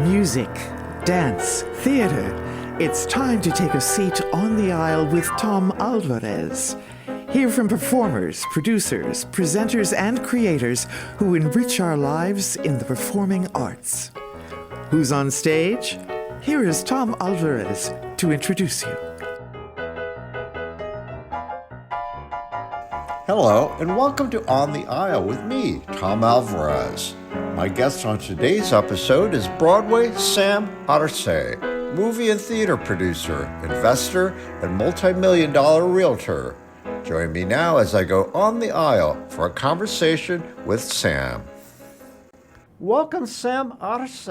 Music, dance, theater. It's time to take a seat on the aisle with Tom Alvarez. Hear from performers, producers, presenters, and creators who enrich our lives in the performing arts. Who's on stage? Here is Tom Alvarez to introduce you. Hello, and welcome to On the Aisle with me, Tom Alvarez. My guest on today's episode is Broadway Sam Arce, movie and theater producer, investor, and multi-million-dollar realtor. Join me now as I go on the aisle for a conversation with Sam. Welcome, Sam Arce,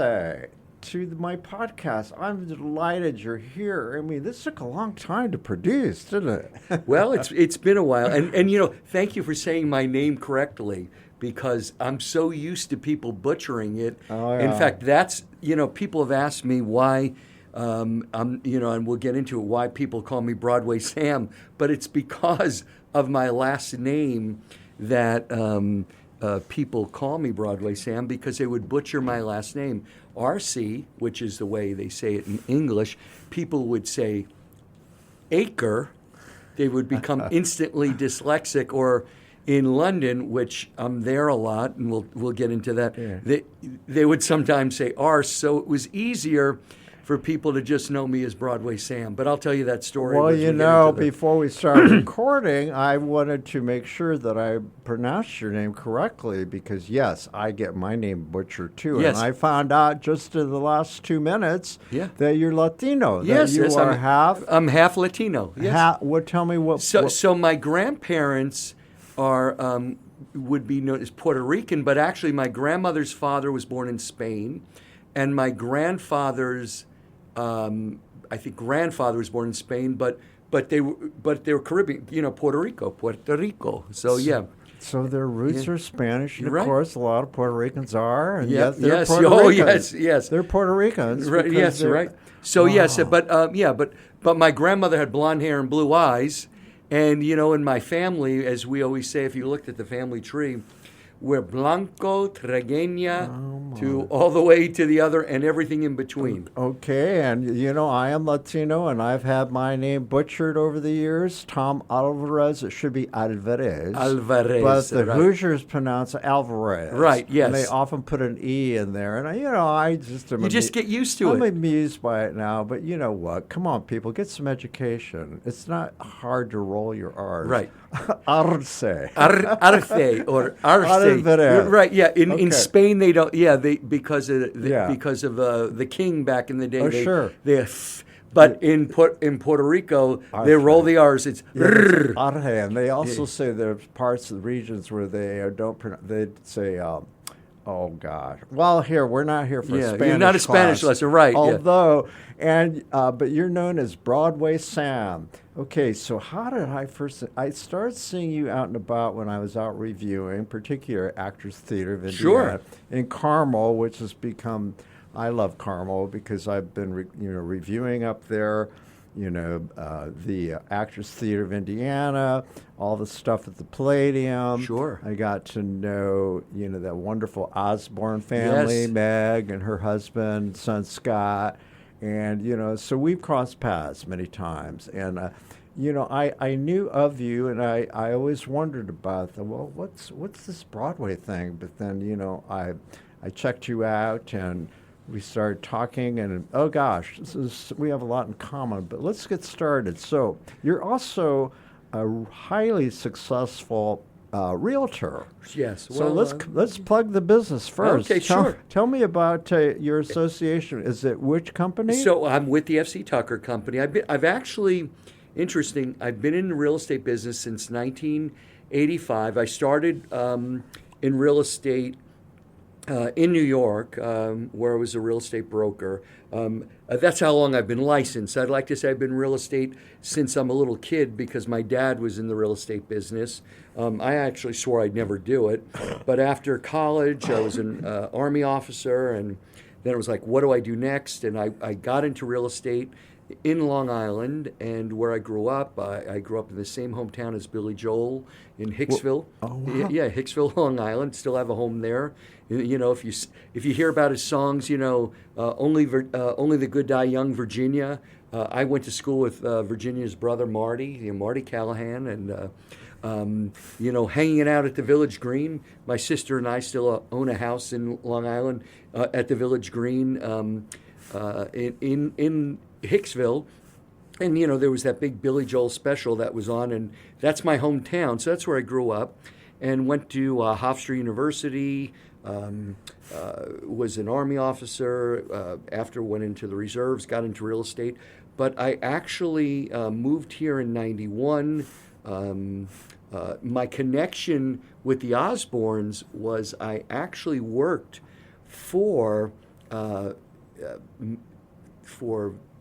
to my podcast. I'm delighted you're here. I mean, this took a long time to produce, didn't it? Well, it's been a while. And you know, thank you for saying my name correctly, because I'm so used to people butchering it. Oh, yeah. In fact, that's, people have asked me why, and we'll get into it, why people call me Broadway Sam, but it's because of my last name that people call me Broadway Sam, because they would butcher my last name. Arce, which is the way they say it in English, people would say acre. They would become instantly dyslexic. Or in London, which I'm there a lot, and we'll get into that, yeah. They would sometimes say arse. So it was easier for people to just know me as Broadway Sam. But I'll tell you that story. Well, before we start recording, I wanted to make sure that I pronounced your name correctly, because, yes, I get my name butchered, too. Yes. And I found out just in the last 2 minutes that you're Latino. Yes, I'm half Latino. Yes. Tell me what... So my grandparents are would be known as Puerto Rican, but actually my grandmother's father was born in Spain, and my grandfather's I think grandfather was born in Spain, but they were Caribbean, Puerto Rico. So yeah. So their roots are Spanish, and of right. course a lot of Puerto Ricans are, and yes, Puerto Ricans. yes, they're Puerto Ricans. Right, yes, right. So yes, but my grandmother had blonde hair and blue eyes, and in my family, as we always say, if you looked at the family tree, we're Blanco, Trigueña, to all the way to the other, and everything in between. Okay, and I am Latino, and I've had my name butchered over the years. Tom Alvarez. It should be Alvarez. But the right. Hoosiers pronounce Alvarez. Right. Yes. And they often put an E in there, and I just am. You just get used to it. I'm amused by it now, but you know what? Come on, people, get some education. It's not hard to roll your R's. Right. Arce. Arce or Arce. Right, yeah. In Spain, they don't. Yeah, because of the king back in the day. Sure. But in Puerto Rico, Arce. They roll the R's. It's Arce, and they also say there's parts of the regions where they don't pronounce. They say. Oh God! Well, we're not here for a Spanish you're not a Spanish class. lesson, right? Although, but you're known as Broadway Sam. Okay, so how did I started seeing you out and about when I was out reviewing, particularly Actors Theater of Indiana, sure. in Carmel, which has become. I love Carmel because I've been reviewing up there. The Actors Theater of Indiana, all the stuff at the Palladium. Sure. I got to know, that wonderful Osborne family, yes. Meg and her husband, son Scott. And, so we've crossed paths many times. And, I knew of you, and I always wondered about, what's this Broadway thing? But then, I checked you out, and we started talking, and oh gosh, we have a lot in common. But let's get started. So you're also a highly successful realtor. Yes. So let's plug the business first. Okay, sure. Tell me about your association. Is it which company? So I'm with the F.C. Tucker Company. I've actually, interesting. I've been in the real estate business since 1985. I started in real estate. In New York, where I was a real estate broker. That's how long I've been licensed. I'd like to say I've been in real estate since I'm a little kid, because my dad was in the real estate business. I actually swore I'd never do it. But after college, I was an Army officer, and then it was like, what do I do next? And I got into real estate in Long Island, and where I grew up, I grew up in the same hometown as Billy Joel in Hicksville. Oh, wow. Yeah, Hicksville, Long Island. Still have a home there. You know, if you hear about his songs, you know, only the good die young, Virginia. I went to school with Virginia's brother Marty, Marty Callahan, and you know, hanging out at the Village Green. My sister and I still own a house in Long Island at the Village Green in Hicksville. And, you know, there was that big Billy Joel special that was on, and that's my hometown. So that's where I grew up and went to Hofstra University, was an Army officer, after went into the reserves, got into real estate. But I actually moved here in 91. My connection with the Osbournes was I actually worked for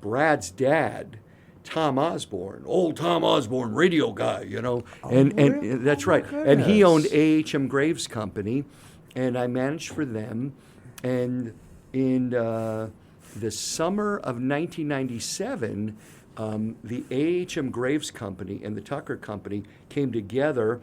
Brad's dad, Tom Osborne, old Tom Osborne, radio guy, you know, and that's right. And he owned AHM Graves Company, and I managed for them. And in the summer of 1997, the AHM Graves Company and the Tucker Company came together,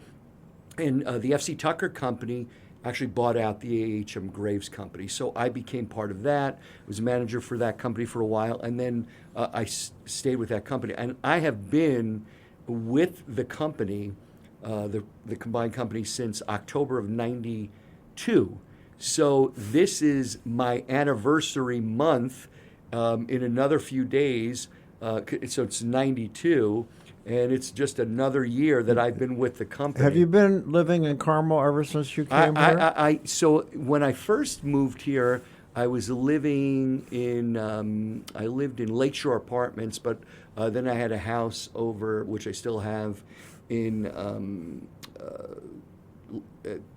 and the FC Tucker Company actually bought out the AHM Graves Company. So I became part of that, was a manager for that company for a while, and then I stayed with that company. And I have been with the company, the combined company, since October of 92. So this is my anniversary month in another few days. So it's 92. And it's just another year that I've been with the company. Have you been living in Carmel ever since you came here? So when I first moved here, I was living in, I lived in Lakeshore Apartments, but then I had a house over, which I still have, in,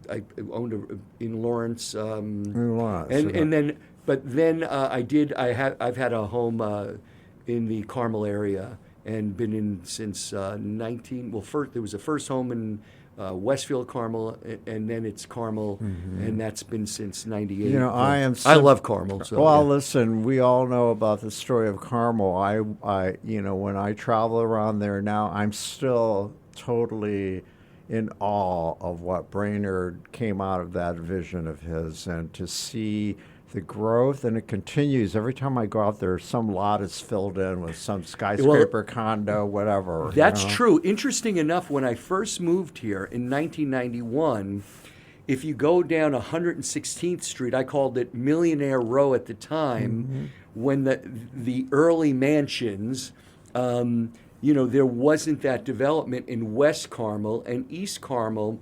I owned in Lawrence. In Lawrence. And then, but then I've had a home in the Carmel area, and been in since first there was a first home in Westfield, Carmel, and then it's Carmel, and that's been since 98. You know, I love Carmel. So, well, yeah. Listen, we all know about the story of Carmel. I, you know, when I travel around there now, I'm still totally in awe of what Brainerd came out of that vision of his, and to see the growth, and it continues. Every time I go out there, some lot is filled in with some skyscraper, condo, whatever. That's true. Interesting enough, when I first moved here in 1991, if you go down 116th Street, I called it Millionaire Row at the time, when the early mansions, you know, there wasn't that development in West Carmel, and East Carmel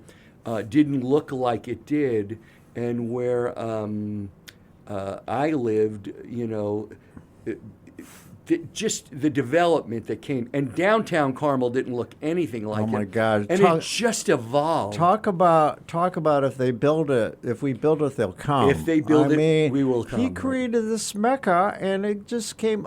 didn't look like it did, and where I lived, you know, just the development that came, and downtown Carmel didn't look anything like it. Oh my God! And it just evolved. Talk about if they build it. If we build it, they'll come. If they build it, we will come. He created this mecca, and it just came.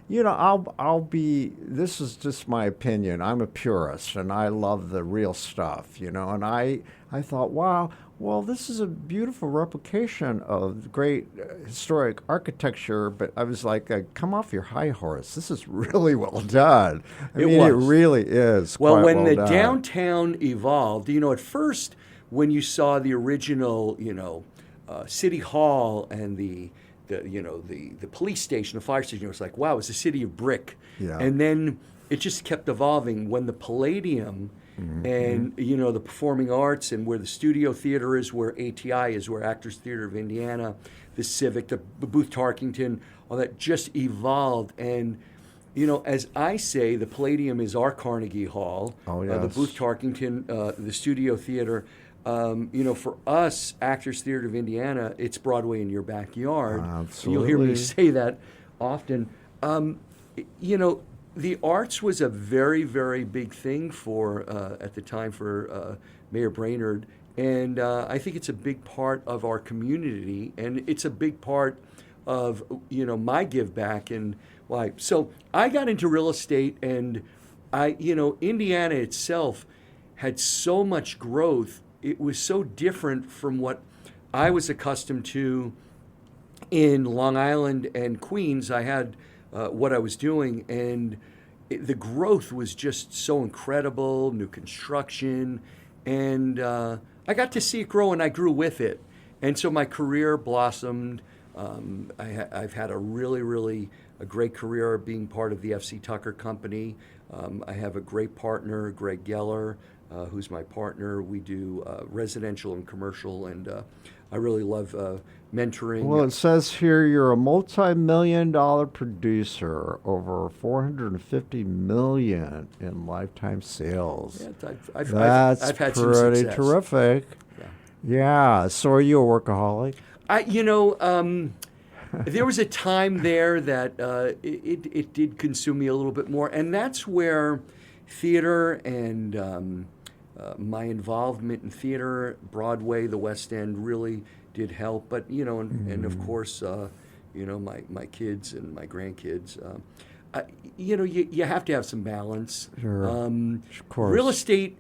You know, I'll be. This is just my opinion. I'm a purist, and I love the real stuff. You know, and I thought, wow. Well, this is a beautiful replication of great historic architecture, but I was like, come off your high horse. This is really well done. It really is. Well, quite when well the done. downtown evolved, you know, at first, when you saw the original, you know, City Hall and the police station, the fire station, it was like, wow, it's a city of brick. Yeah. And then it just kept evolving. When the Palladium and, you know, the performing arts, and where the studio theater is, where ATI is, where Actors Theater of Indiana, the Civic, the Booth Tarkington, all that just evolved. And, you know, as I say, the Palladium is our Carnegie Hall. Oh, yes. The Booth Tarkington, the studio theater. You know, for us, Actors Theater of Indiana, it's Broadway in your backyard. Absolutely. You'll hear me say that often. You know, the arts was a very, very big thing for, at the time, for Mayor Brainerd. And I think it's a big part of our community, and it's a big part of, you know, my give back and why. So I got into real estate, and you know, Indiana itself had so much growth. It was so different from what I was accustomed to in Long Island and Queens. I had what I was doing, and the growth was just so incredible, new construction, and I got to see it grow, and I grew with it. And so my career blossomed. I've had a really a great career being part of the F.C. Tucker Company. I have a great partner, Greg Geller, who's my partner. We do residential and commercial, and I really love mentoring. Well, it says here you're a multi-million-dollar producer, over $450 million in lifetime sales. Yeah, That's I've had some pretty success. terrific. Yeah. So are you a workaholic? There was a time there that it did consume me a little bit more, and that's where theater and my involvement in theater, Broadway, the West End, really did help. But and of course, my kids and my grandkids. You have to have some balance. Sure. Of course.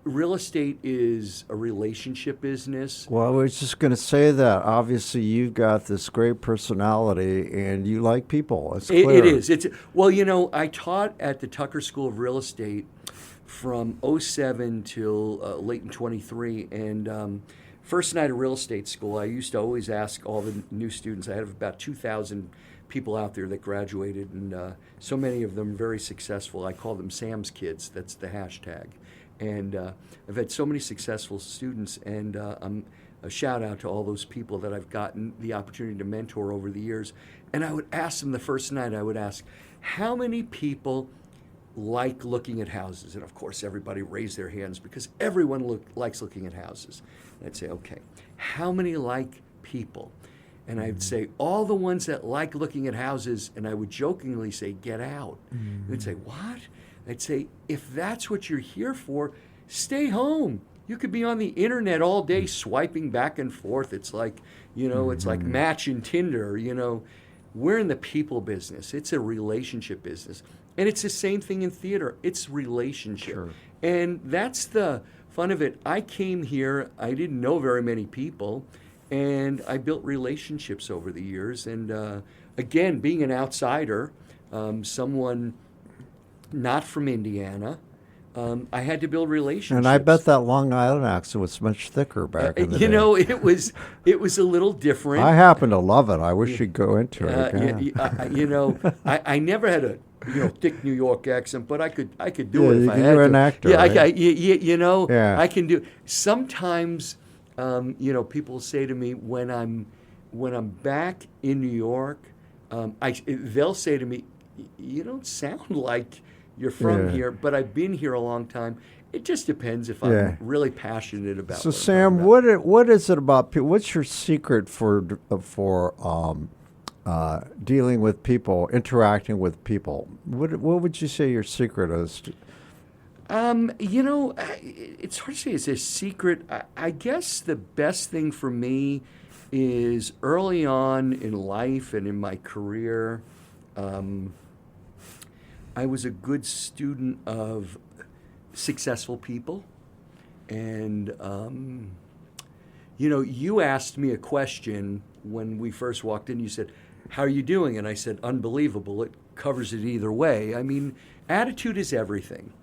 Real estate is a relationship business. Well, I was just going to say that. Obviously, you've got this great personality, and you like people. It's clear. It is. I taught at the Tucker School of Real Estate from '07 till late in '23, and first night of real estate school, I used to always ask all the new students. I had about 2,000 people out there that graduated, and so many of them very successful. I call them Sam's kids. That's the hashtag. And I've had so many successful students, and a shout out to all those people that I've gotten the opportunity to mentor over the years. And I would ask them the first night, how many people like looking at houses? And of course, everybody raised their hands because everyone likes looking at houses. And I'd say, okay, how many like people? And I'd say, all the ones that like looking at houses, and I would jokingly say, get out. And they'd say, what? I'd say, if that's what you're here for, stay home. You could be on the internet all day swiping back and forth. It's like, it's like Match and Tinder, We're in the people business. It's a relationship business. And it's the same thing in theater. It's relationship. Sure. And that's the fun of it. I came here, I didn't know very many people, and I built relationships over the years. And again, being an outsider, someone not from Indiana, I had to build relationships. And I bet that Long Island accent was much thicker back in the day. It was a little different. I happen to love it. I wish you'd go into it again. I never had a thick New York accent, but I could do it if I had to. You're an actor. Yeah, right? I can do. Sometimes, people say to me when I'm back in New York, they'll say to me, "You don't sound like you're from here," but I've been here a long time. It just depends if I'm really passionate about. So, Sam, what is it about people? What's your secret for dealing with people, interacting with people? What would you say your secret is? It's hard to say it's a secret. I guess the best thing for me is early on in life and in my career, I was a good student of successful people. And, you asked me a question when we first walked in. You said, "How are you doing?" And I said, "Unbelievable." It covers it either way. I mean, attitude is everything.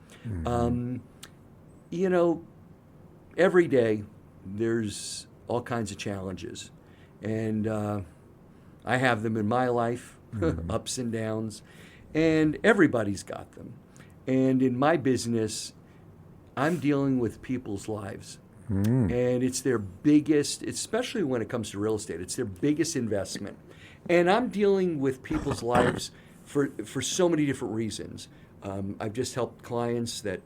Every day there's all kinds of challenges. And I have them in my life, ups and downs. And everybody's got them. And in my business, I'm dealing with people's lives. And it's their biggest, especially when it comes to real estate, it's their biggest investment. And I'm dealing with people's lives for so many different reasons. I've just helped clients that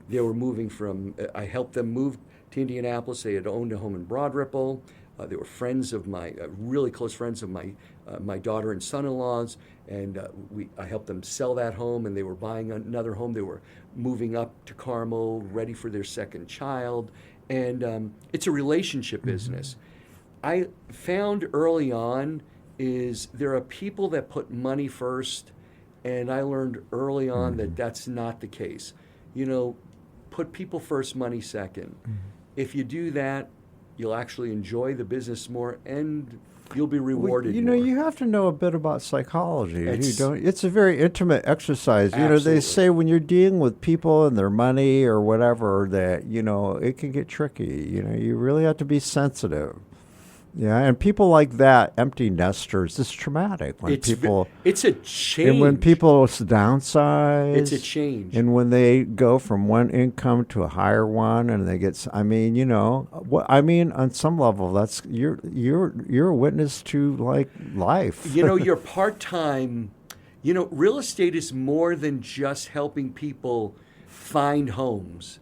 they were moving from, I helped them move to Indianapolis. They had owned a home in Broad Ripple. They were friends of my, really close friends of my daughter and son-in-laws, and I helped them sell that home, and they were buying another home. They were moving up to Carmel, ready for their second child, and it's a relationship business. I found early on is there are people that put money first, and I learned early on that that's not the case. Put people first, money second. If you do that, you'll actually enjoy the business more, and you'll be rewarded. You know, more. you have to know a bit about psychology. It's- It's a very intimate exercise. You know, they Absolutely. say when you're dealing with people and their money or whatever, that, you know, it can get tricky. You know, you really have to be sensitive. Yeah, and people like that, empty nesters, it's traumatic when people. It's a change. And when people downsize, It's a change. And when they go from one income to a higher one, and they get, I mean, you know, on some level, that's you're a witness to like life. You know, you're part-time. You know, real estate is more than just helping people find homes.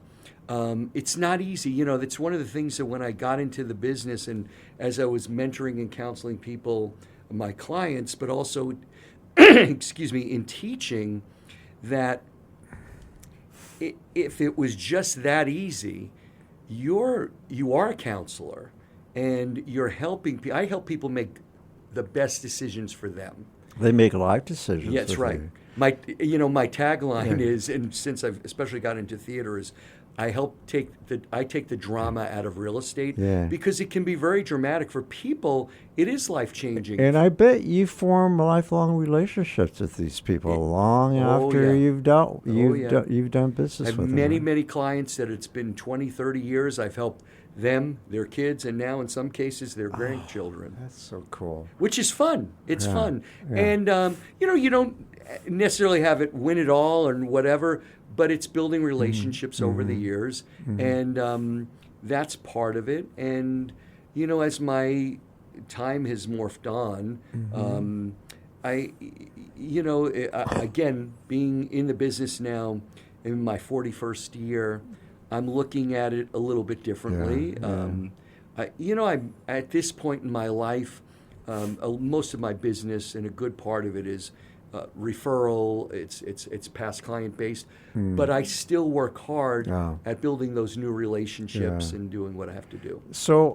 It's not easy. You know, that's one of the things that when I got into the business and as I was mentoring and counseling people, my clients, but also, excuse me, in teaching, that if it was just that easy, you are a counselor and you're helping people. I help people make the best decisions for them. They make life decisions. Yeah, that's right. you. My tagline is, and since I've especially got into theater, is I take the drama out of real estate because it can be very dramatic for people. It is life changing. And I bet you form lifelong relationships with these people long after you've done business I have with many, them. many clients that it's been 20, 30 years. I've helped them, their kids, and now in some cases their grandchildren. That's so cool. Which is fun. It's fun. Yeah. And, you don't necessarily have it win it all or whatever, but it's building relationships over the years. And that's part of it. And, as my time has morphed on, again, being in the business now in my 41st year, I'm looking at it a little bit differently. I'm at this point in my life, most of my business and a good part of it is referral. It's past client based, but I still work hard at building those new relationships and doing what I have to do. So,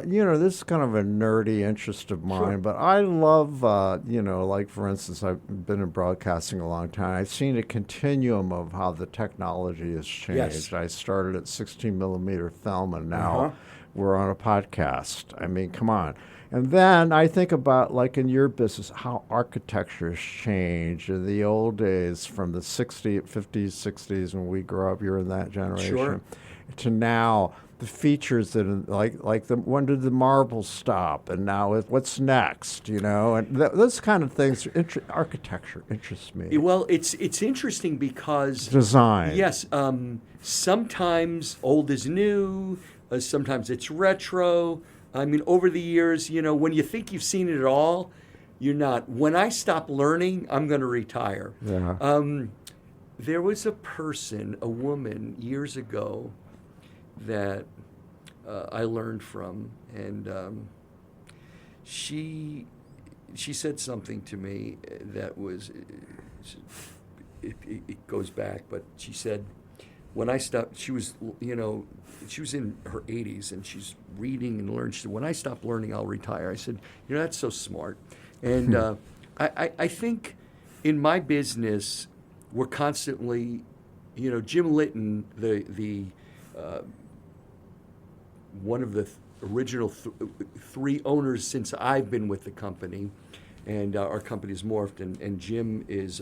this is kind of a nerdy interest of mine, but I love, like for instance, I've been in broadcasting a long time. I've seen a continuum of how the technology has changed. Yes. I started at 16 millimeter film, and now we're on a podcast. I mean, come on. And then I think about, like in your business, how architecture has changed. In the old days, from the 50s, 60s, when we grew up, you're in that generation, to now, the features that, when did the marble stop? And now what's next, And those kind of things, architecture interests me. Well, it's interesting because Design. Yes, sometimes old is new. Sometimes it's retro. I mean, over the years, when you think you've seen it all, you're not. When I stop learning, I'm going to retire. Yeah. There was a woman years ago that I learned from, and she said something to me that was, it goes back, but she said, when I stopped, she was in her 80s and she's reading and learning. She said, when I stop learning, I'll retire. I said, that's so smart. And I think in my business, we're constantly, Jim Litton, the one of the original three owners since I've been with the company, and our company has morphed, and Jim is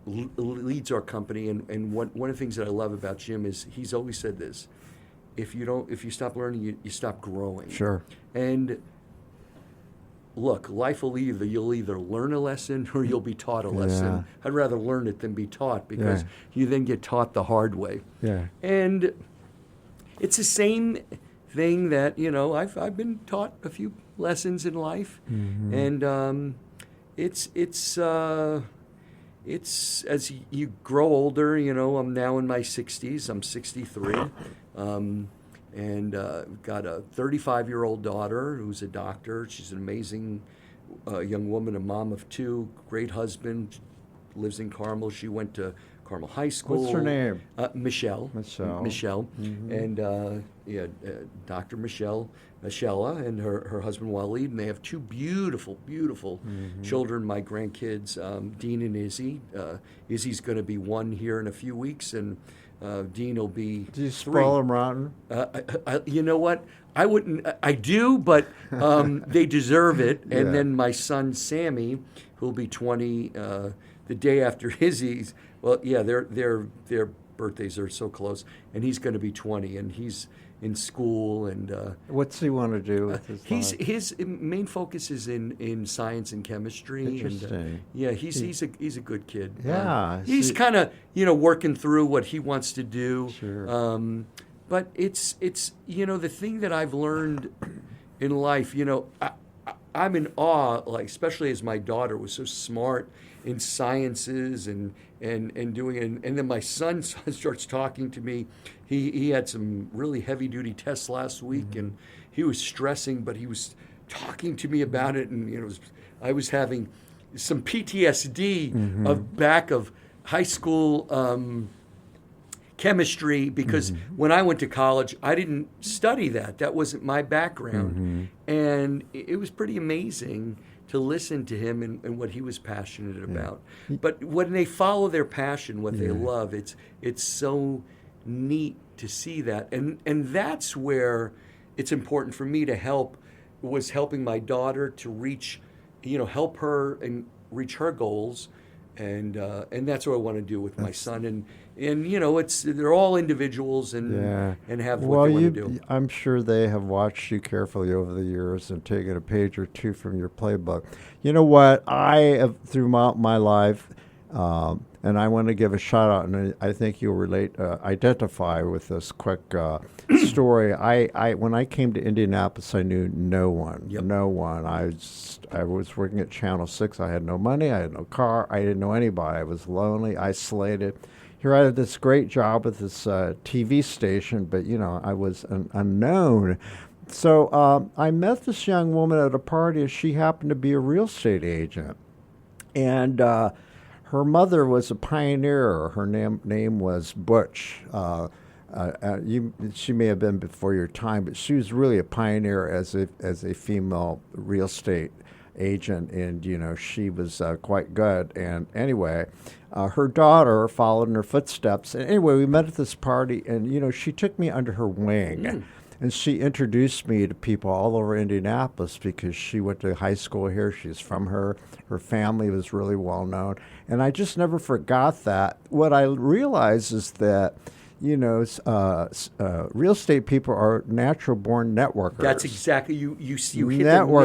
leads our company, and one of the things that I love about Jim is he's always said this: if you stop learning, you stop growing. Sure. And look, life will you'll either learn a lesson or you'll be taught a lesson. I'd rather learn it than be taught, because you then get taught the hard way. Yeah. And it's the same thing that I've been taught a few lessons in life, and it's as you grow older, I'm now in my 60s. I'm 63, and got a 35-year-old daughter who's a doctor. She's an amazing young woman, a mom of two, great husband, lives in Carmel. She went to Carmel High School. What's her name? Michelle. And Dr. Michelle and her husband Waleed, and they have two beautiful children, my grandkids, Dean and Izzy. Izzy's going to be one here in a few weeks, and Dean will be Do you 3. spoil them rotten? You know what? I wouldn't. I do, but they deserve it. And Yeah. then my son Sammy, who'll be 20 the day after Izzy's. Well, yeah, their birthdays are so close, and he's going to be 20, and he's in school, and What's he want to do with his life? his main focus is in science and chemistry. And Interesting. yeah, he's a good kid. Yeah, he's kind of working through what he wants to do. Sure. But it's the thing that I've learned in life. I'm in awe, like especially as my daughter was so smart in sciences and doing it. And then my son starts talking to me. He had some really heavy duty tests last week, and he was stressing, but he was talking to me about it. And I was having some PTSD of back of high school chemistry, because when I went to college, I didn't study that. That wasn't my background. And it was pretty amazing to listen to him and what he was passionate about. But when they follow their passion, what they love, it's so neat to see that. And that's where it's important for me to was helping my daughter to reach, help her and reach her goals. And that's what I want to do with my son. And they're all individuals and have what they want to do. I'm sure they have watched you carefully over the years and taken a page or two from your playbook. You know what? I have throughout my life, and I want to give a shout out, and I think you'll identify with this quick story. When I came to Indianapolis, I knew no one. Yep. No one. I was working at Channel 6. I had no money. I had no car. I didn't know anybody. I was lonely, isolated. Here I had this great job with this TV station, but, I was an unknown. So I met this young woman at a party, and she happened to be a real estate agent. And her mother was a pioneer. Her name was Butch. She may have been before your time, but she was really a pioneer as a female real estate agent, and she was quite good. And anyway, her daughter followed in her footsteps. And anyway, we met at this party, and she took me under her wing. And she introduced me to people all over Indianapolis because she went to high school here. She's from her family was really well known. And I just never forgot that. What I realized is that, real estate people are natural born networkers. That's exactly you hit the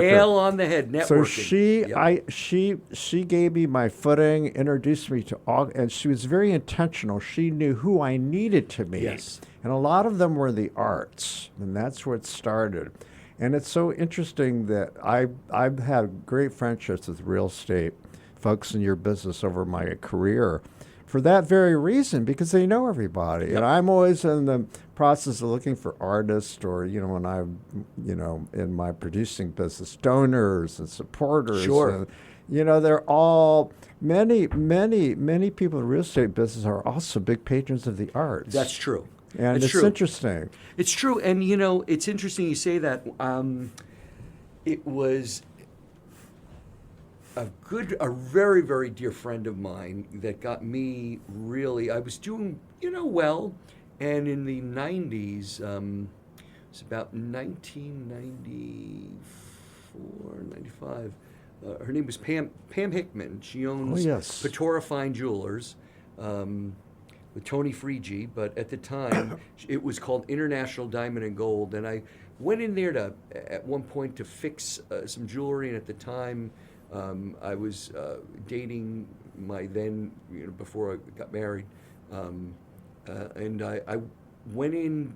nail on the head. Networking. So she gave me my footing, introduced me to all, and she was very intentional. She knew who I needed to meet. Yes. And a lot of them were the arts, and that's where it started. And it's so interesting that I've had great friendships with real estate folks in your business over my career for that very reason, because they know everybody. Yep. And I'm always in the process of looking for artists, or, when I'm, in my producing business, donors and supporters. Sure. And, they're all, many people in the real estate business are also big patrons of the arts. That's true. And it's interesting. It's true. And, it's interesting you say that. It was a very, very dear friend of mine that got me really, I was doing, well. And in the 90s, it's about 1994, 95, her name was Pam Hickman. She owns Patora Fine Jewelers. With Tony Frigi, but at the time it was called International Diamond and Gold, and I went in there at one point to fix some jewelry, and at the time I was dating my then, before I got married, and I went in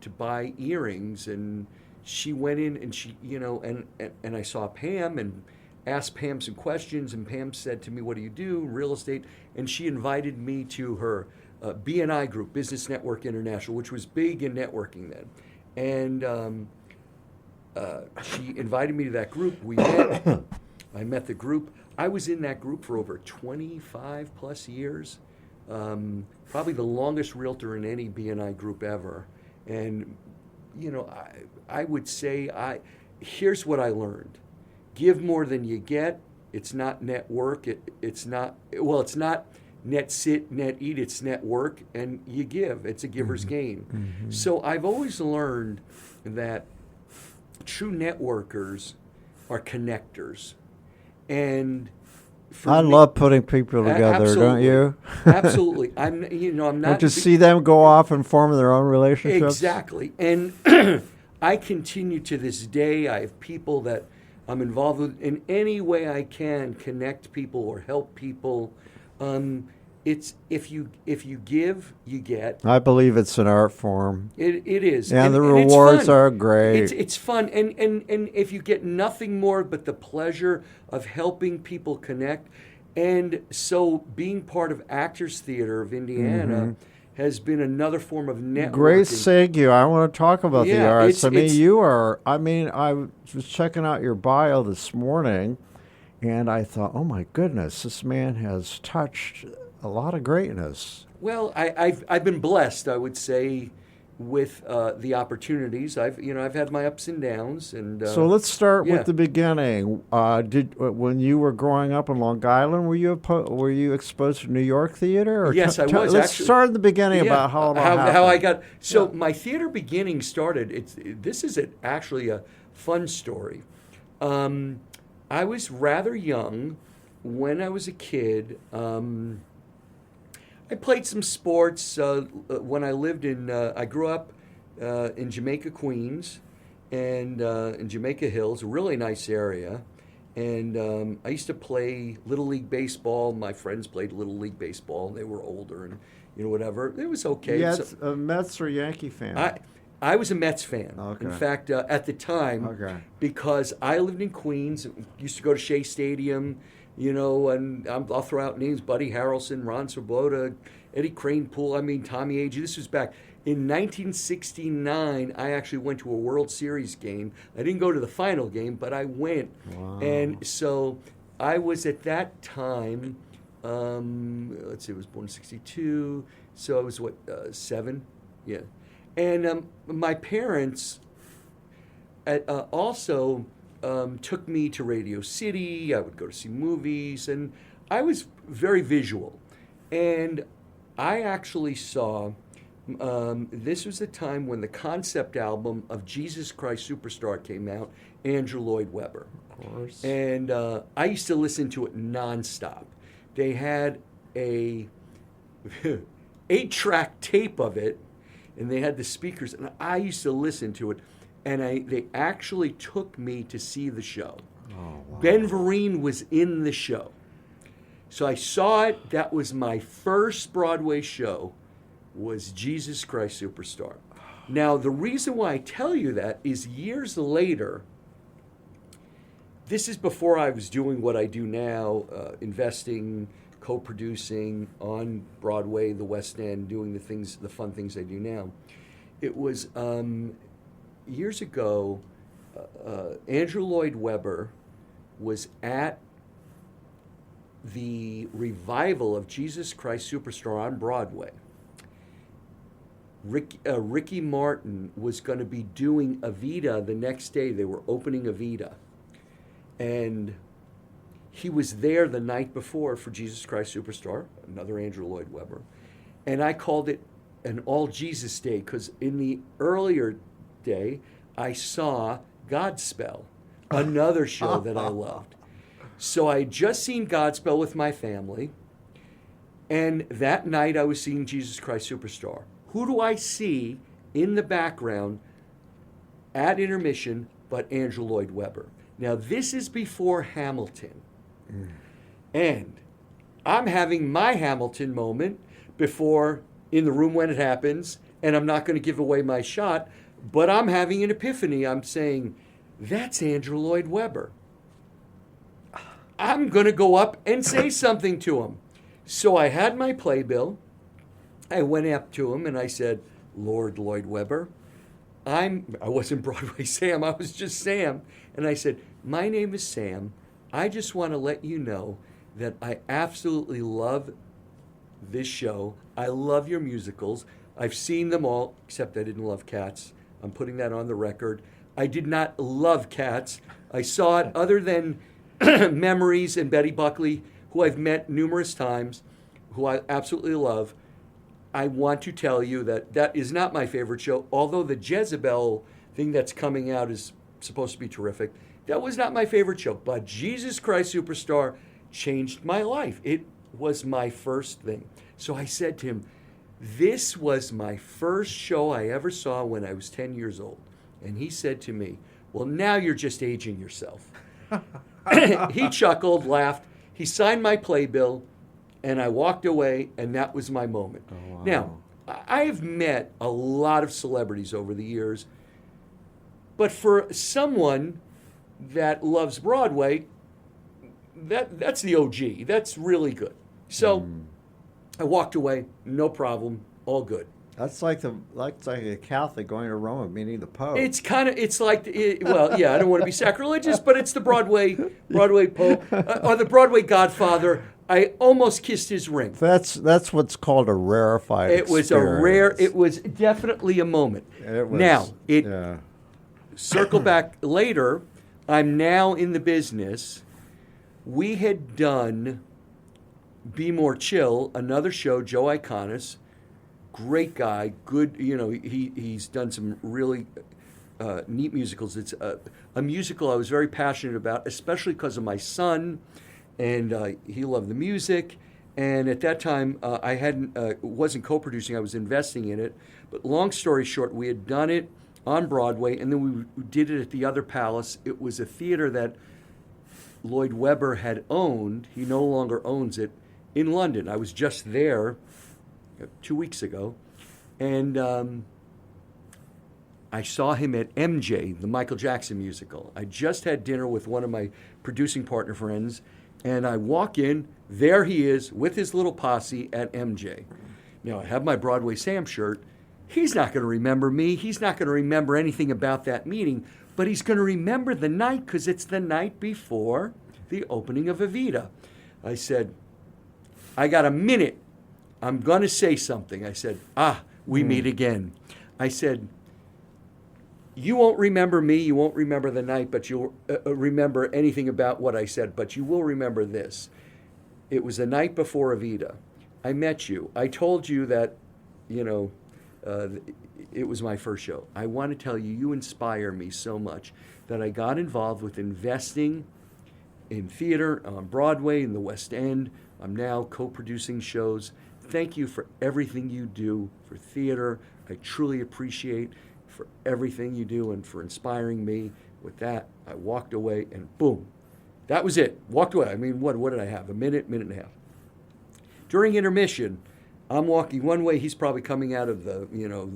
to buy earrings, and she went in and she, and I saw Pam and asked Pam some questions, and Pam said to me, "What do you do? Real estate?" And she invited me to her BNI group, Business Network International, which was big in networking then. And she invited me to that group. We met. I met the group. I was in that group for over 25 plus years. Probably the longest realtor in any BNI group ever. And, I would say, here's what I learned. Give more than you get. It's not network. It's not net sit, net eat, it's net work, and you give. It's a giver's gain. So I've always learned that true networkers are connectors. And I love putting people together, absolutely, don't you? Absolutely. I'm not. Don't you see them go off and form their own relationships? Exactly. And I continue to this day. I have people that I'm involved with in any way I can connect people or help people. It's if you give, you get. I believe it's an art form. It is. And the it's rewards fun. are great. It's fun. And if you get nothing more but the pleasure of helping people connect. And so being part of Actors Theater of Indiana has been another form of networking. Great segue. I want to talk about the arts. I was checking out your bio this morning, and I thought, oh my goodness, this man has touched a lot of greatness. Well, I've been blessed, I would say, with the opportunities. I've had my ups and downs, and so let's start with the beginning. When you were growing up in Long Island, were you exposed to New York theater? Or yes, I was. Let's start at the beginning about how I got. So my theater beginning started. This is actually a fun story. I was rather young when I was a kid. I played some sports when I lived in. I grew up in Jamaica, Queens, and in Jamaica Hills, a really nice area. And I used to play Little League baseball. My friends played Little League baseball. They were older, and whatever. It was okay. Yes, a Mets or Yankee fan? I was a Mets fan. Okay. In fact, at the time, because I lived in Queens, used to go to Shea Stadium. And I'll throw out names: Buddy Harrelson, Ron Swoboda, Eddie Kranepool. Tommy Agee. This was back in 1969. I actually went to a World Series game. I didn't go to the final game, but I went. Wow. And so I was at that time. Let's see, I was born in '62, so I was 7, yeah. And my parents also. Took me to Radio City. I would go to see movies, and I was very visual. And I actually saw, this was the time when the concept album of Jesus Christ Superstar came out, Andrew Lloyd Webber. Of course. And I used to listen to it nonstop. They had a 8-track tape of it, and they had the speakers, and I used to listen to it. And they actually took me to see the show. Oh, wow. Ben Vereen was in the show. So I saw it. That was my first Broadway show, was Jesus Christ Superstar. Now, the reason why I tell you that is years later, this is before I was doing what I do now, investing, co-producing on Broadway, the West End, doing the fun things I do now. It was... years ago, Andrew Lloyd Webber was at the revival of Jesus Christ Superstar on Broadway. Ricky Martin was going to be doing Evita the next day. They were opening Evita. And he was there the night before for Jesus Christ Superstar, another Andrew Lloyd Webber. And I called it an All Jesus Day because in the earlier day, I saw Godspell, another show that I loved. So I had just seen Godspell with my family, and that night I was seeing Jesus Christ Superstar. Who do I see in the background at intermission but Andrew Lloyd Webber? Now, this is before Hamilton. And I'm having my Hamilton moment before, in the room when it happens, and I'm not going to give away my shot, but I'm having an epiphany. I'm saying, that's Andrew Lloyd Webber. I'm going to go up and say something to him. So I had my playbill. I went up to him and I said, Lord Lloyd Webber, I wasn't Broadway Sam, I was just Sam. And I said, my name is Sam. I just want to let you know that I absolutely love this show. I love your musicals. I've seen them all, except I didn't love Cats. I'm putting that on the record. I did not love Cats. I saw it other than Memories and Betty Buckley, who I've met numerous times. who I absolutely love, I want to tell you that that is not my favorite show, although the Jezebel thing that's coming out is supposed to be terrific. That was not my favorite show, but Jesus Christ Superstar changed my life. It was my first thing. So I said to him, this was my first show I ever saw when I was 10 years old. And he said to me, well, now you're just aging yourself. He chuckled, laughed. He signed my playbill, and I walked away, and that was my moment. Oh, wow. Now, I have met a lot of celebrities over the years, but for someone that loves Broadway, that's the OG. That's really good. So I walked away, no problem, all good. That's like a Catholic going to Rome and meeting the Pope. It's like, well, yeah, I don't want to be sacrilegious, but it's the Broadway Pope, or the Broadway Godfather. I almost kissed his ring. That's what's called a rarefied experience. It was definitely a moment. Circle back later, I'm now in the business. We had done Be More Chill, another show, Joe Iconis, great guy, good, he's done some really neat musicals. It's a musical I was very passionate about, especially because of my son, and he loved the music. And at that time, I wasn't co-producing, I was investing in it. But long story short, we had done it on Broadway, and then we did it at the Other Palace. It was a theater that Lloyd Webber had owned. He no longer owns it, in London. I was just there 2 weeks ago, and I saw him at MJ, the Michael Jackson musical. I just had dinner with one of my producing partner friends, and I walk in, there he is with his little posse at MJ. Now, I have my Broadway Sam shirt. He's not going to remember me. He's not going to remember anything about that meeting, but he's going to remember the night because it's the night before the opening of Evita. I said, I got a minute. I'm going to say something. I said, we meet again. I said, you won't remember me, you won't remember the night, but you'll remember anything about what I said, but you will remember this. It was the night before Evita. I met you. I told you that, it was my first show. I want to tell you, you inspire me so much that I got involved with investing in theater on Broadway, in the West End. I'm now co-producing shows. Thank you for everything you do for theater. I truly appreciate for everything you do and for inspiring me. With that, I walked away and boom, that was it. Walked away. I mean, what did I have? A minute and a half. During intermission, I'm walking one way. He's probably coming out of the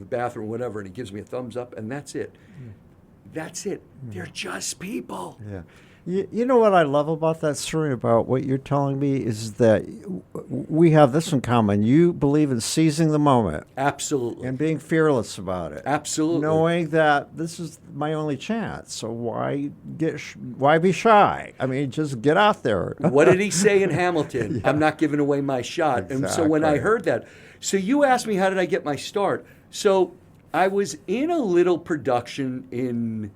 bathroom, whatever, and he gives me a thumbs up, and that's it. That's it. They're just people. Yeah. You know what I love about that story, about what you're telling me, is that we have this in common. You believe in seizing the moment. Absolutely. And being fearless about it. Absolutely. Knowing that this is my only chance. So why be shy? I mean, just get out there. What did he say in Hamilton? Yeah. I'm not giving away my shot. Exactly. And so when I heard that, so you asked me how did I get my start. So I was in a little production in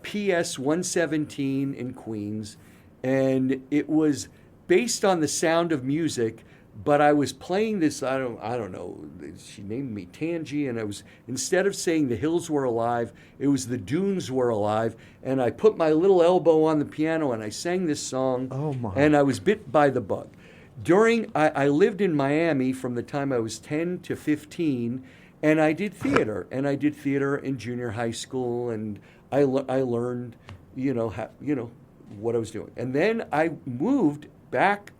PS 117 in Queens, and it was based on The Sound of Music, but I was playing this, I don't know, she named me Tangy, and I was, instead of saying The Hills Were Alive, it was The Dunes Were Alive, and I put my little elbow on the piano and I sang this song, and I was bit by the bug. I lived in Miami from the time I was 10 to 15, and I did theater, in junior high school, and I learned, what I was doing. And then I moved back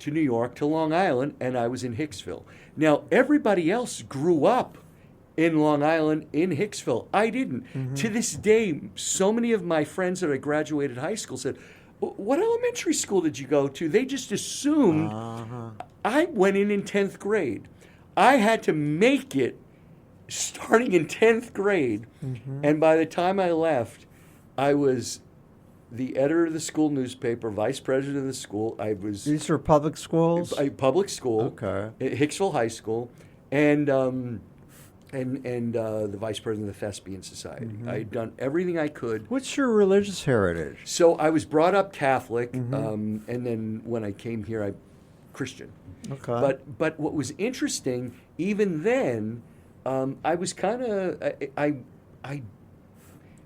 to New York, to Long Island, and I was in Hicksville. Now, everybody else grew up in Long Island, in Hicksville. I didn't. Mm-hmm. To this day, so many of my friends that I graduated high school said, what elementary school did you go to? They just assumed I went in 10th grade. I had to make it starting in 10th grade, and by the time I left, I was the editor of the school newspaper, vice president of the school. These are public schools? Public school. Okay. Hicksville High School, and the vice president of the Thespian Society. I had done everything I could. What's your religious heritage? So I was brought up Catholic, and then when I came here, Christian. Okay. But what was interesting, even then, I was kind of I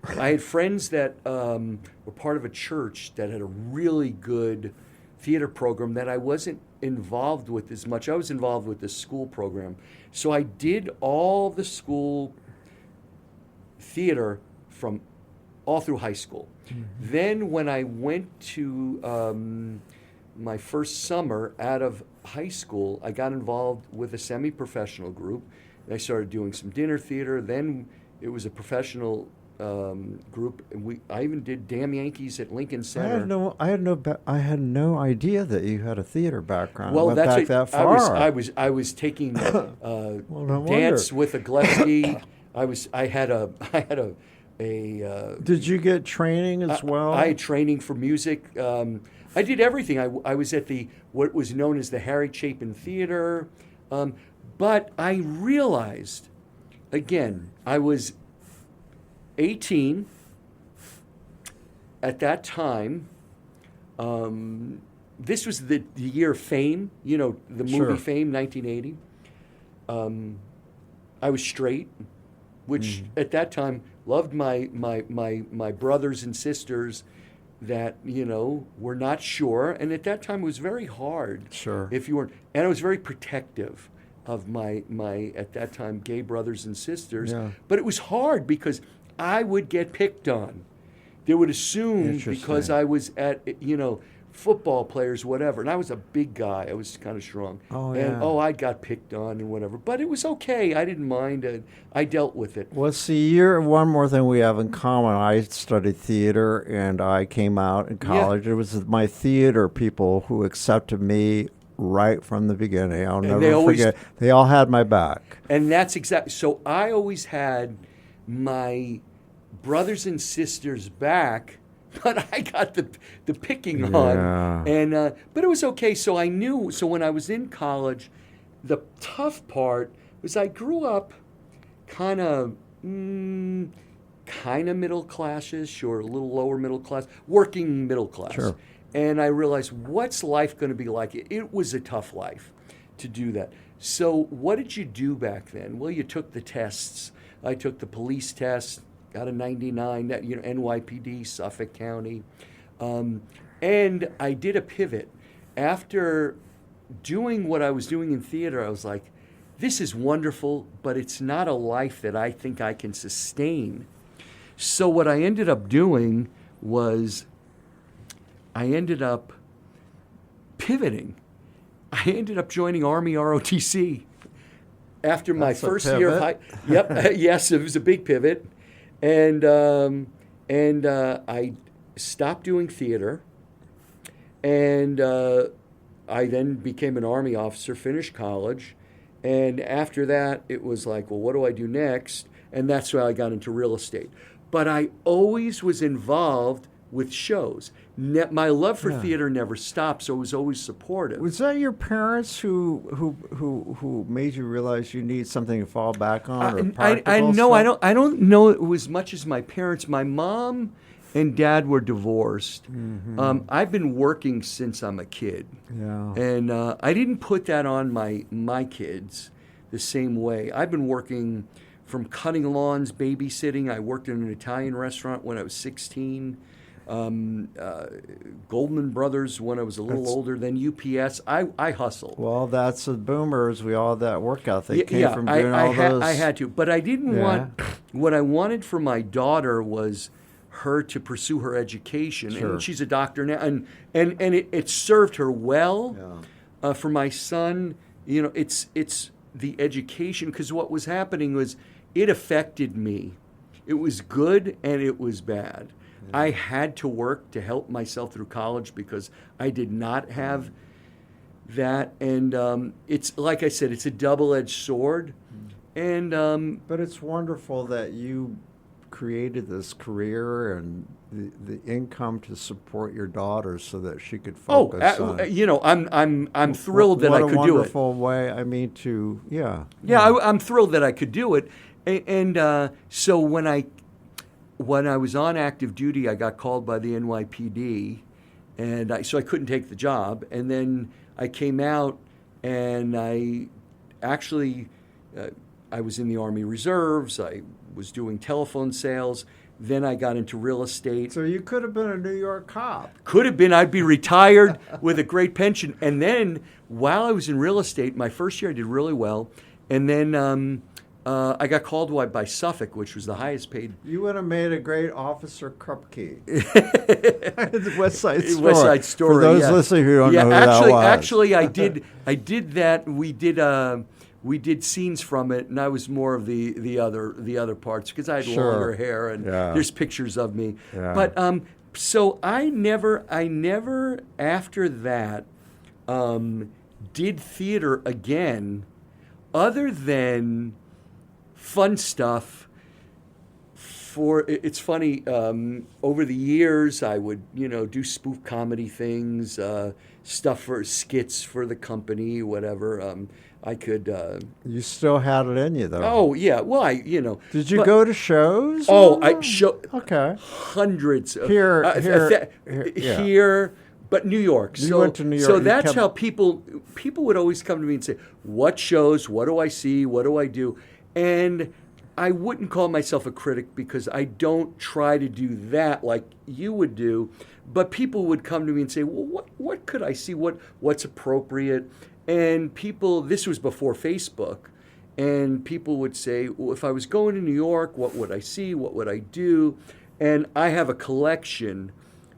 had friends that were part of a church that had a really good theater program that I wasn't involved with as much. I was involved with the school program. So I did all the school theater from all through high school. Mm-hmm. Then when I went to my first summer out of high school, I got involved with a semi-professional group. And I started doing some dinner theater. Then it was a professional group. I even did Damn Yankees at Lincoln Center. I had no idea that you had a theater background. Well, Went back that far. I was taking dance with a Gillespie. I had a. Did you get training as well? I had training for music. I did everything. I was at what was known as the Harry Chapin Theater, but I realized, again, I was 18 at that time. This was the year of Fame, the movie Sure. Fame, 1980. I was straight, which at that time loved my brothers and sisters that were not sure, and at that time it was very hard. Sure. If you weren't, and I was very protective of my at that time gay brothers and sisters. Yeah. But it was hard because I would get picked on. They would assume because Interesting. I was at football players, whatever, and I was a big guy. I was kind of strong. Oh, and yeah. I got picked on and whatever, but it was okay. I didn't mind. I dealt with it. Well, see, one more thing we have in common. I studied theater, and I came out in college. It was my theater people who accepted me right from the beginning. I'll never forget. They all had my back. And that's exactly. So I always had my brothers and sisters back, but I got the picking on. And but it was okay. So I knew. So when I was in college, the tough part was I grew up kind of middle class-ish or a little lower middle class, working middle class. Sure. And I realized, what's life going to be like? It was a tough life to do that. So what did you do back then? Well, you took the tests. I took the police test, got a 99, NYPD, Suffolk County. And I did a pivot. After doing what I was doing in theater, I was like, this is wonderful, but it's not a life that I think I can sustain. So what I ended up doing was I ended up pivoting. I ended up joining Army ROTC after my first year of high. Yep, yes, it was a big pivot, and I stopped doing theater, and I then became an Army officer, finished college, and after that it was like, well, what do I do next? And that's why I got into real estate. But I always was involved with shows. My love for theater never stopped, so I was always supportive. Was that your parents who made you realize you need something to fall back on? I don't know it was much as my parents. My mom and dad were divorced. Mm-hmm. I've been working since I'm a kid, and I didn't put that on my kids the same way. I've been working from cutting lawns, babysitting. I worked in an Italian restaurant when I was 16. Goldman Brothers when I was a little older. Then UPS. I hustled. Well, that's the boomers. We all had that work ethic. Came from doing all those. I had to, but I didn't want. What I wanted for my daughter was her to pursue her education, and she's a doctor now, and it served her well. For my son, it's the education, because what was happening was it affected me. It was good and it was bad. I had to work to help myself through college because I did not have that. And it's, like I said, it's a double-edged sword. And but it's wonderful that you created this career and the income to support your daughter so that she could focus on. I'm thrilled that I could do it. What a wonderful way. I mean, I'm thrilled that I could do it. And so when I was on active duty, I got called by the NYPD, and so I couldn't take the job. And then I came out, and I actually I was in the Army Reserves. I was doing telephone sales. Then I got into real estate. So you could have been a New York cop. Could have been. I'd be retired with a great pension. And then while I was in real estate, my first year I did really well. And then I got called by Suffolk, which was the highest paid. You would have made a great Officer Krupke. The West Side Story. West Side Story. For those yeah. listening who don't know who actually, that was. Actually, I did that. We did scenes from it, and I was more of the other parts because I had longer hair, and there's pictures of me. Yeah. But so I never after that did theater again, other than fun stuff. It's funny. Over the years, I would do spoof comedy things, stuff for skits for the company, whatever. I could. You still had it in you, though. Oh yeah. Well, Did you go to shows? Oh, Okay. Hundreds of Here, but New York. You went to New York. So that's how people would always come to me and say, "What shows? What do I see? What do I do?" And I wouldn't call myself a critic because I don't try to do that like you would do. But people would come to me and say, "Well, what could I see? What's appropriate?" And this was before Facebook, and people would say, well, if I was going to New York, what would I see? What would I do? And I have a collection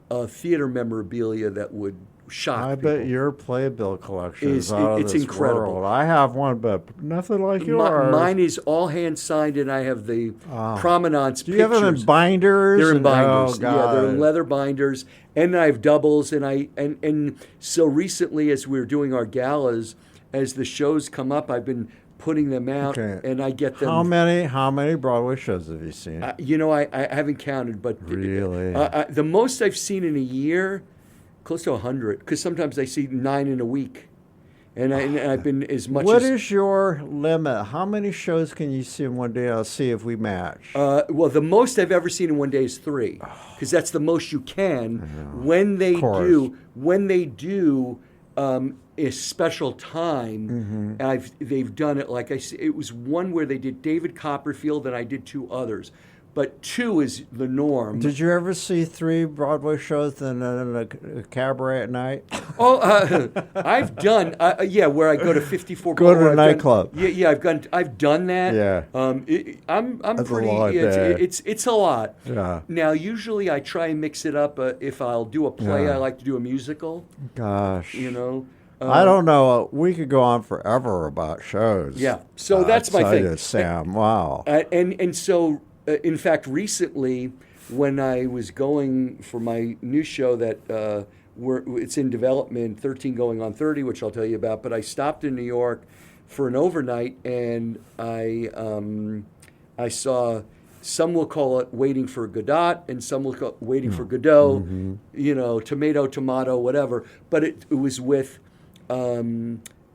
of theater memorabilia that would shock people. I bet your playbill collection is out of it's this incredible. world. I have one, but nothing like yours. Mine is all hand signed, and I have the provenance Do you pictures. have them in binders? They're in binders. Oh, God. They're in leather binders, and I have doubles. And so recently, as we're doing our galas, as the shows come up, I've been putting them out, and I get them. How many Broadway shows have you seen? I haven't counted, but really, the most I've seen in a year, close to 100, because sometimes I see 9 in a week. And I've been as much What as... is your limit? How many shows can you see in one day? I'll see if we match. Well, the most I've ever seen in one day is 3, because that's the most you can. When they do a special time, they've done it like I said. It was one where they did David Copperfield, and I did 2 others. But 2 is the norm. Did you ever see 3 Broadway shows in a cabaret at night? I've done, where I go to 54. Go to a nightclub. I've done that. Yeah. I'm That's pretty. A lot, it's a lot. Yeah. Now, usually I try and mix it up. If I'll do a play, I like to do a musical. Gosh. I don't know. We could go on forever about shows. Yeah. So that's my thing, Sam. Wow. And so. In fact, recently, when I was going for my new show that it's in development, 13 going on 30, which I'll tell you about, but I stopped in New York for an overnight, and I saw, some will call it Waiting for Godot, and some will call it Waiting for Godot, tomato, tomato, whatever. But it was with...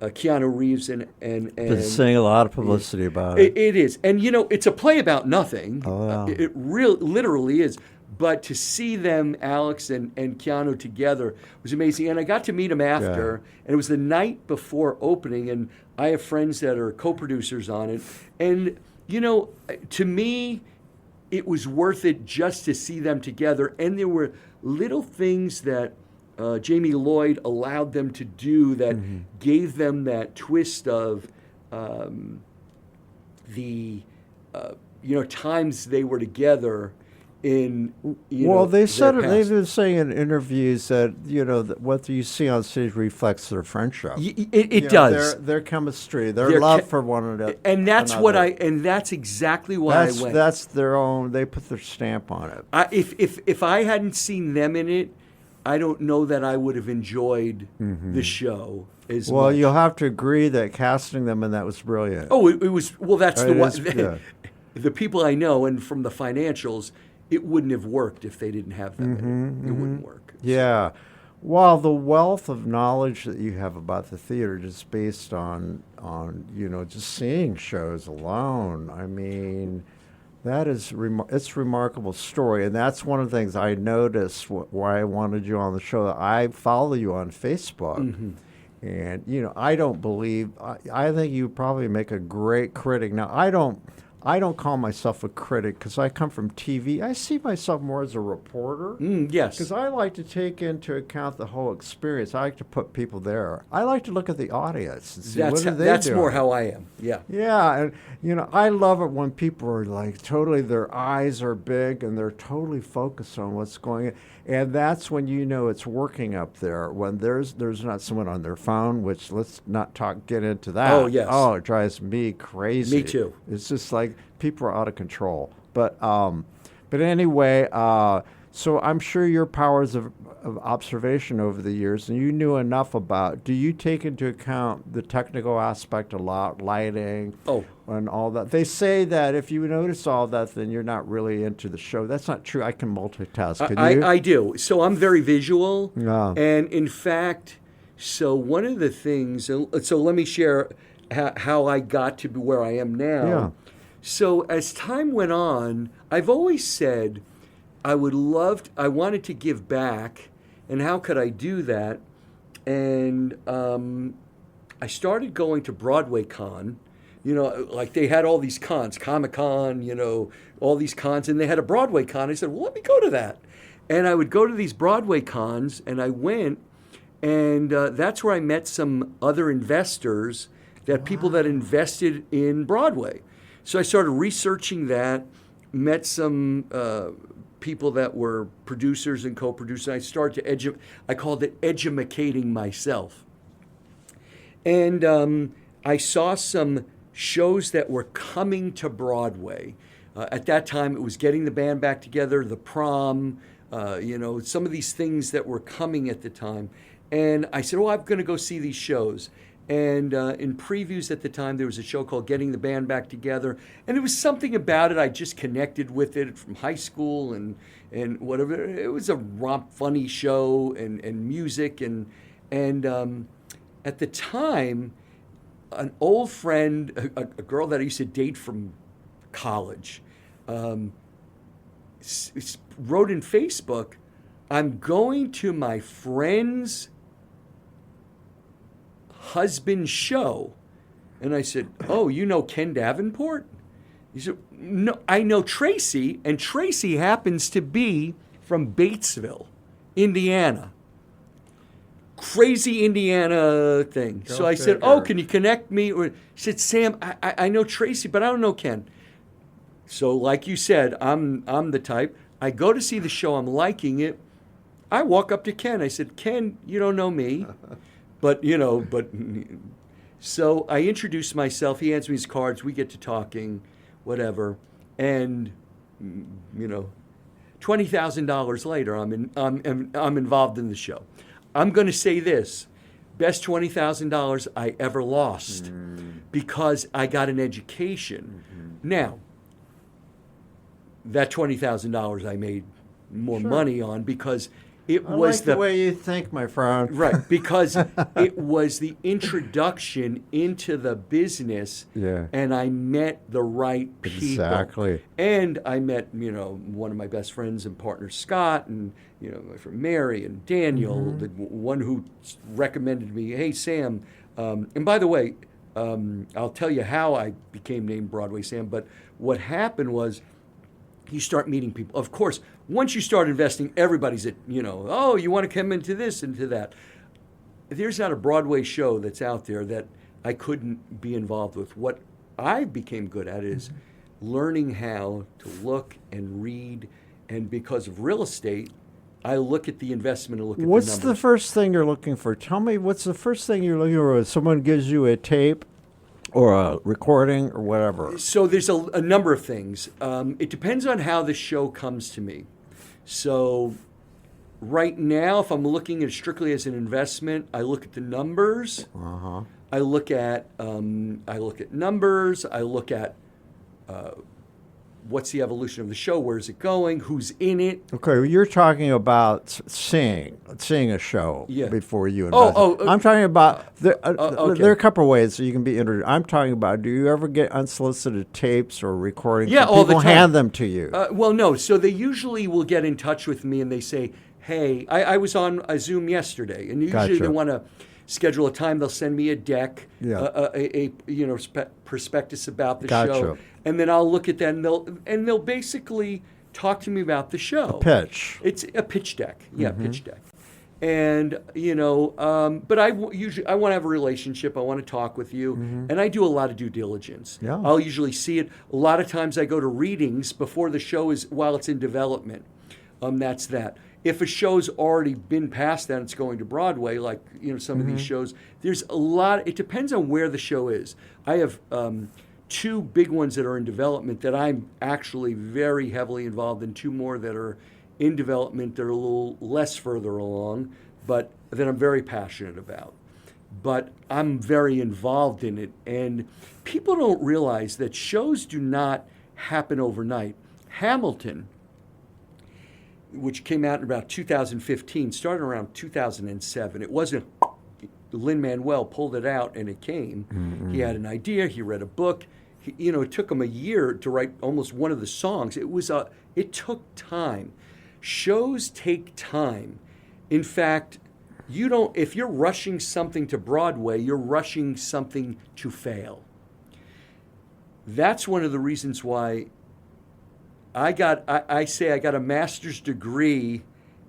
Keanu Reeves and been seeing a lot of publicity about it. It is, and it's a play about nothing. Oh, wow. It literally is. But to see them, Alex and Keanu together, was amazing. And I got to meet him after, and it was the night before opening. And I have friends that are co-producers on it, and to me, it was worth it just to see them together. And there were little things that. Jamie Lloyd allowed them to do that gave them that twist of the times they were together in they said their they've past. been saying in interviews that that what you see on stage reflects their friendship. It does their chemistry, their love for one another, and that's that's exactly why I went. That's their own. They put their stamp on it. If I hadn't seen them in it, I don't know that I would have enjoyed the show as much. Well, you'll have to agree that casting them in that was brilliant. Oh, it was. Well, that's the one. Yeah. The people I know, and from the financials, it wouldn't have worked if they didn't have them in it. It wouldn't work. Yeah. Well, the wealth of knowledge that you have about the theater just based on just seeing shows alone. I mean, That is it's a remarkable story, and that's one of the things I noticed why I wanted you on the show. I follow you on Facebook, and I don't believe. I think you probably make a great critic. Now I don't call myself a critic because I come from TV. I see myself more as a reporter. Yes. Because I like to take into account the whole experience. I like to put people there. I like to look at the audience and see what are they that's doing. more how I am. Yeah. Yeah, and I love it when people are like totally, their eyes are big and they're totally focused on what's going on. And that's when it's working up there. When there's not someone on their phone, which let's not get into that. Oh, yes. Oh, it drives me crazy. Me too. It's just like people are out of control. But anyway, so I'm sure your powers of observation over the years, and you knew enough about. Do you take into account the technical aspect a lot, lighting, and all that? They say that if you notice all that, then you're not really into the show. That's not true. I can multitask. Can you? I do. So I'm very visual, Yeah. and in fact, so one of the things. So let me share how I got to where I am now. Yeah. So as time went on, I've always said I wanted to give back, and how could I do that? And I started going to Broadway Con, like they had all these cons, Comic-Con, all these cons, and they had a Broadway Con. I said, well, let me go to that. And I would go to these Broadway cons, and I went, and that's where I met some other investors, people that invested in Broadway. So I started researching that, met some people that were producers and co-producers. I started to I called it edumacating myself. And I saw some shows that were coming to Broadway. At that time, it was Getting the Band Back Together, The Prom, some of these things that were coming at the time. And I said, I'm going to go see these shows. And in previews at the time, there was a show called Getting the Band Back Together. And there was something about it. I just connected with it from high school and whatever. It was a funny show and music. And at the time, an old friend, a girl that I used to date from college, wrote in Facebook, I'm going to my friend's husband's show. And I said, oh, you know Ken Davenport? He said, no, I know Tracy, and Tracy happens to be from Batesville, Indiana. Crazy Indiana thing. So I said, can you connect me? He said, Sam, I know Tracy, but I don't know Ken. So like you said, I'm the type. I go to see the show, I'm liking it. I walk up to Ken. I said, Ken, you don't know me. So I introduced myself. He hands me his cards. We get to talking, whatever. And, $20,000 later, I'm involved in the show. I'm going to say this. Best $20,000 I ever lost because I got an education. Now, that $20,000 I made more money on because it was the way you think, my friend. Right, because it was the introduction into the business, and I met the right people. Exactly. And I met, one of my best friends and partners, Scott, and, my friend Mary and Daniel, the one who recommended me, hey, Sam. And by the way, I'll tell you how I became named Broadway Sam, but what happened was you start meeting people. Of course, once you start investing, everybody's at, you want to come into this, into that. There's not a Broadway show that's out there that I couldn't be involved with. What I became good at is learning how to look and read. And because of real estate, I look at the investment and look at the numbers. What's the first thing you're looking for? Tell me, what's the first thing you're looking for? Someone gives you a tape or a recording or whatever. So there's a number of things. It depends on how the show comes to me. So right now, if I'm looking at it strictly as an investment, I look at the numbers. I look at numbers. I look at what's the evolution of the show? Where's it going? Who's in it? Okay, well, you're talking about seeing a show before you invest. I'm talking about there are a couple of ways that you can be introduced. I'm talking about, do you ever get unsolicited tapes or recordings? Yeah, all the time. People hand them to you. Well, no. So they usually will get in touch with me and they say, hey, I was on a Zoom yesterday, and usually they want to schedule a time. They'll send me a deck, a prospectus about the show, and then I'll look at that, and they'll basically talk to me about the show. A pitch. It's a pitch deck, pitch deck. And but I want to have a relationship. I want to talk with you, and I do a lot of due diligence. Yeah. I'll usually see it. A lot of times I go to readings before the show while it's in development. That's that. If a show's already been passed and it's going to Broadway, like some of these shows, there's a lot. It depends on where the show is. I have 2 big ones that are in development that I'm actually very heavily involved in. 2 more that are in development that are a little less further along, but that I'm very passionate about. But I'm very involved in it, and people don't realize that shows do not happen overnight. Hamilton, which came out in about 2015, started around 2007. It wasn't Lin-Manuel pulled it out and it came. Mm-hmm. He had an idea. He read a book. It took him a year to write almost one of the songs. It took time. Shows take time. In fact, if you're rushing something to Broadway, you're rushing something to fail. That's one of the reasons why I got a master's degree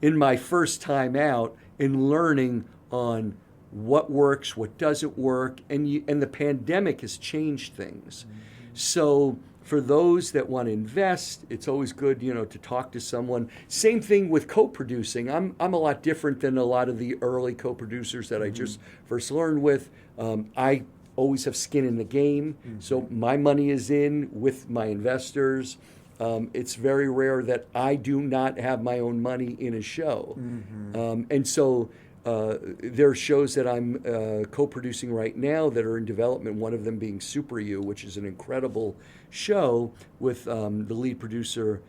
in my first time out in learning on what works, what doesn't work, and the pandemic has changed things. Mm-hmm. So for those that want to invest, it's always good, to talk to someone. Same thing with co-producing. I'm a lot different than a lot of the early co-producers that I just first learned with. I always have skin in the game, so my money is in with my investors. It's very rare that I do not have my own money in a show. And so there are shows that I'm co-producing right now that are in development, one of them being Super You, which is an incredible show with the lead producer,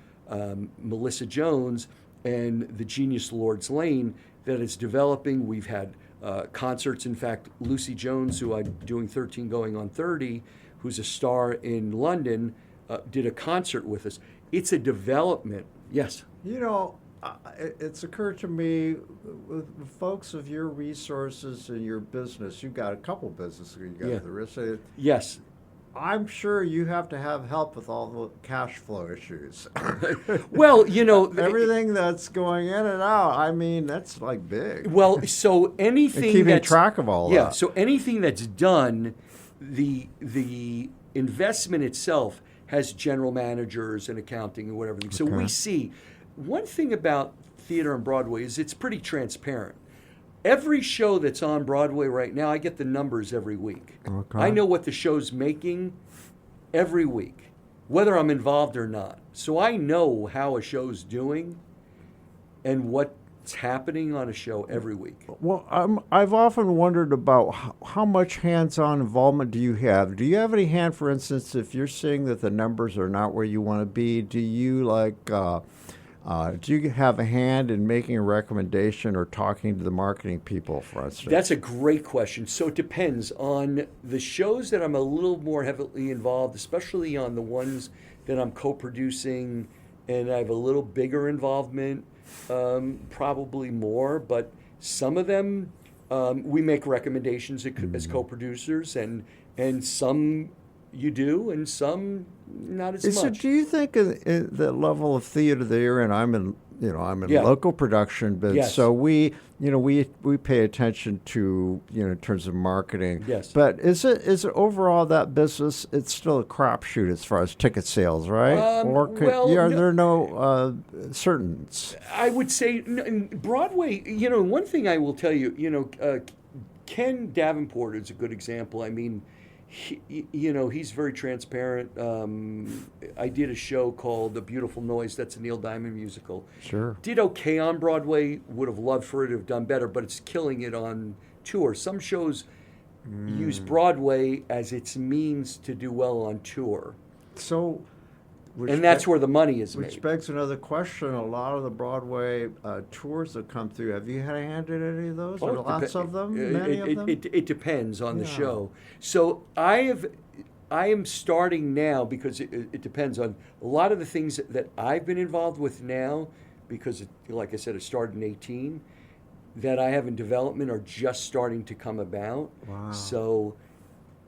Melissa Jones, and the genius Lords Lane that is developing. We've had concerts. In fact, Lucy Jones, who I'm doing 13 going on 30, who's a star in London, did a concert with us. It's a development. Yes. It's occurred to me, with folks of your resources and your business, you've got a couple businesses. You got the risk. Yes. I'm sure you have to have help with all the cash flow issues. Well, everything that's going in and out. I mean, that's like big. Well, so anything and keeping track of all that. Yeah. So anything that's done, the investment itself has general managers and accounting and whatever. So we see, one thing about theater on Broadway is it's pretty transparent. Every show that's on Broadway right now, I get the numbers every week. Okay. I know what the show's making every week, whether I'm involved or not. So I know how a show's doing and what's happening on a show every week. Well, I've often wondered about how much hands-on involvement do you have? Do you have any hand, for instance, if you're seeing that the numbers are not where you want to be, do you do you have a hand in making a recommendation or talking to the marketing people, for instance? That's a great question. So it depends on the shows that I'm a little more heavily involved, especially on the ones that I'm co-producing and I have a little bigger involvement, probably more, but some of them we make recommendations as co-producers, and some you do, and some not as much. So, do you think in the level of theater that you're in? I'm in local production, but so we pay attention to in terms of marketing. Yes. But is it overall that business? It's still a crapshoot as far as ticket sales, right? Are there no certains? I would say in Broadway. One thing I will tell you. Ken Davenport is a good example. I mean, he's very transparent. I did a show called The Beautiful Noise. That's a Neil Diamond musical. Sure. Did okay on Broadway. Would have loved for it to have done better, but it's killing it on tour. Some shows use Broadway as its means to do well on tour. So And that's where the money is Which made. begs another question. A lot of the Broadway tours that come through, have you had a hand in any of those? Or lots of them? Many of them? It depends on the Yeah. show. So I am starting now because it depends on a lot of the things that I've been involved with now, because like I said, it started in 18, that I have in development are just starting to come about. Wow. So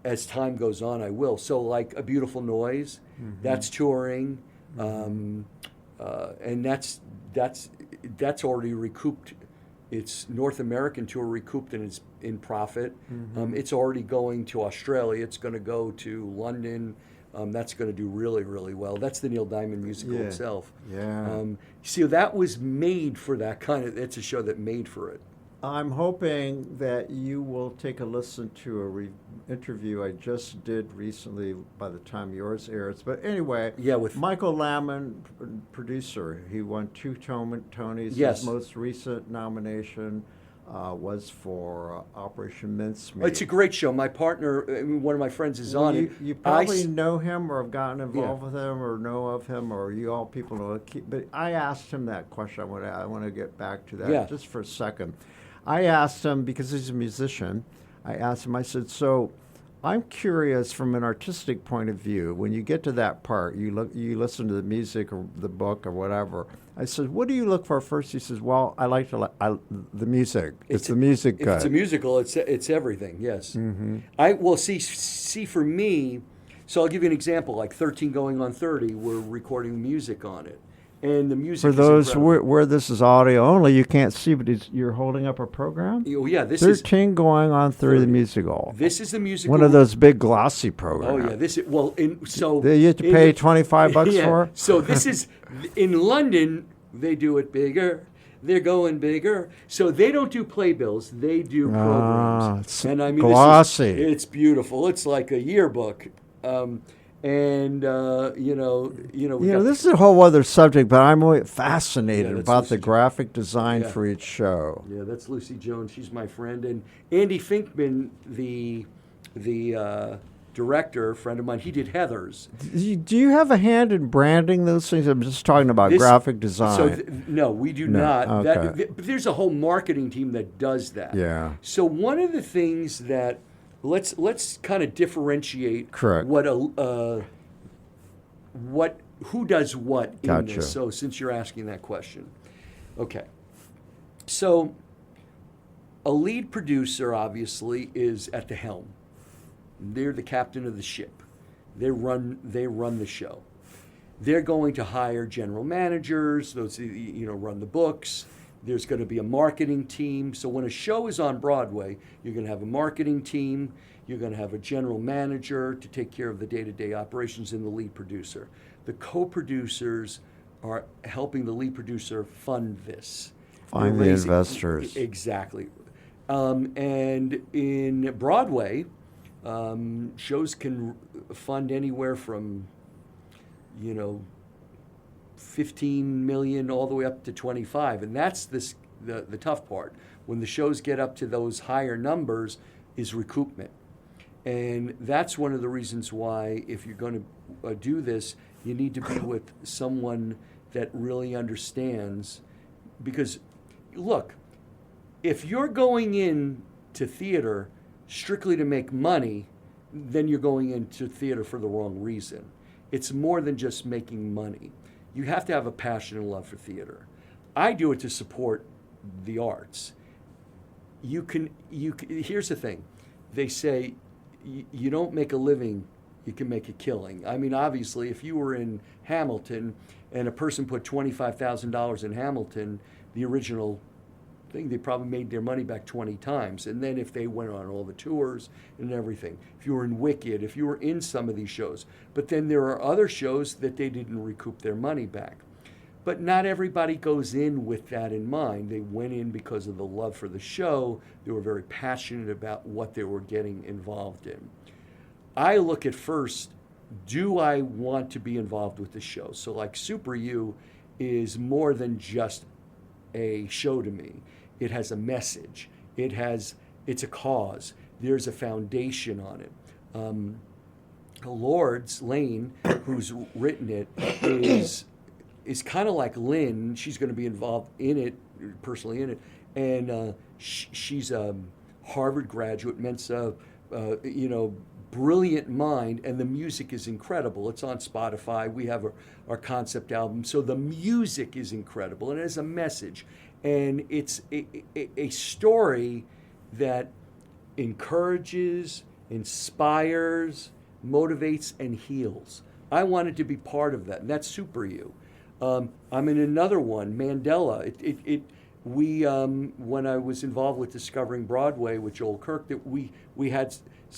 as time goes on, I will. So like A Beautiful Noise, that's touring, and that's already recouped. Its North American tour recouped and it's in profit. It's already going to Australia. It's going to go to London. That's going to do really, really well. That's the Neil Diamond musical itself. Yeah. See, that was made for that kind of. It's a show that made for it. I'm hoping that you will take a listen to a interview I just did recently by the time yours airs. But anyway, with Michael Lambon, producer. He won 2 Tonys. Yes. His most recent nomination was for Operation Mincemeat. It's a great show. My partner, one of my friends, is on it. You probably know him or have gotten involved with him or know of him, or you all people know. But I asked him that question. I want to get back to that just for a second. I asked him, because he's a musician, I said, so I'm curious from an artistic point of view, when you get to that part, you listen to the music or the book or whatever. I said, what do you look for first? He says, well, I like the music. It's the music good. If it's a musical, it's everything, yes. See for me, so I'll give you an example, like 13 Going on 30, we're recording music on it. And the music for those where this is audio only, you can't see, but you're holding up a program. Oh yeah, this 13 Going on 30, the musical. This is the musical. One of those big glossy programs. Oh yeah, this is so you have to pay $25 for. So this is in London. They do it bigger. They're going bigger. So they don't do playbills. They do programs. And I mean, glossy. It's beautiful. It's like a yearbook. This is a whole other subject, but I'm really fascinated about the graphic design for each show. Yeah, that's Lucy Jones. She's my friend, and Andy Finkman, the director, friend of mine. He did Heathers. Do you have a hand in branding those things? I'm just talking about graphic design. So no, we do not. Okay. But there's a whole marketing team that does that. Yeah. So one of the things that let's kind of differentiate Correct. Who does what in Gotcha. this. So since you're asking that question, okay. So a lead producer obviously is at the helm. They're the captain of the ship. They run the show. They're going to hire general managers. Those run the books. There's going to be a marketing team. So when a show is on Broadway, you're going to have a marketing team. You're going to have a general manager to take care of the day-to-day operations and the lead producer. The co-producers are helping the lead producer fund this. Find the investors. Exactly. And in Broadway, shows can fund anywhere from, 15 million all the way up to 25, and that's the tough part. When the shows get up to those higher numbers, is recoupment, and that's one of the reasons why if you're going to do this, you need to be with someone that really understands. Because, look, if you're going into theater strictly to make money, then you're going into theater for the wrong reason. It's more than just making money. You have to have a passion and love for theater. I do it to support the arts. Here's the thing. They say you don't make a living, you can make a killing. I mean, obviously, if you were in Hamilton and a person put $25,000 in Hamilton, the original thing, they probably made their money back 20 times. And then if they went on all the tours and everything, if you were in Wicked, if you were in some of these shows, but then there are other shows that they didn't recoup their money back. But not everybody goes in with that in mind. They went in because of the love for the show. They were very passionate about what they were getting involved in. I look at first, do I want to be involved with the show? So like Super U is more than just a show to me. It has a message. It's a cause. There's a foundation on it. Lord's Lane, who's written it, is kind of like Lynn. She's going to be involved in it, personally in it, and she's a Harvard graduate, Mensa, brilliant mind, and the music is incredible. It's on Spotify. We have our concept album, so the music is incredible, and it has a message, and it's a story that encourages, inspires, motivates, and heals. I wanted to be part of that, and that's Super You. I'm in another one, Mandela. When I was involved with Discovering Broadway with Joel Kirk, that we had.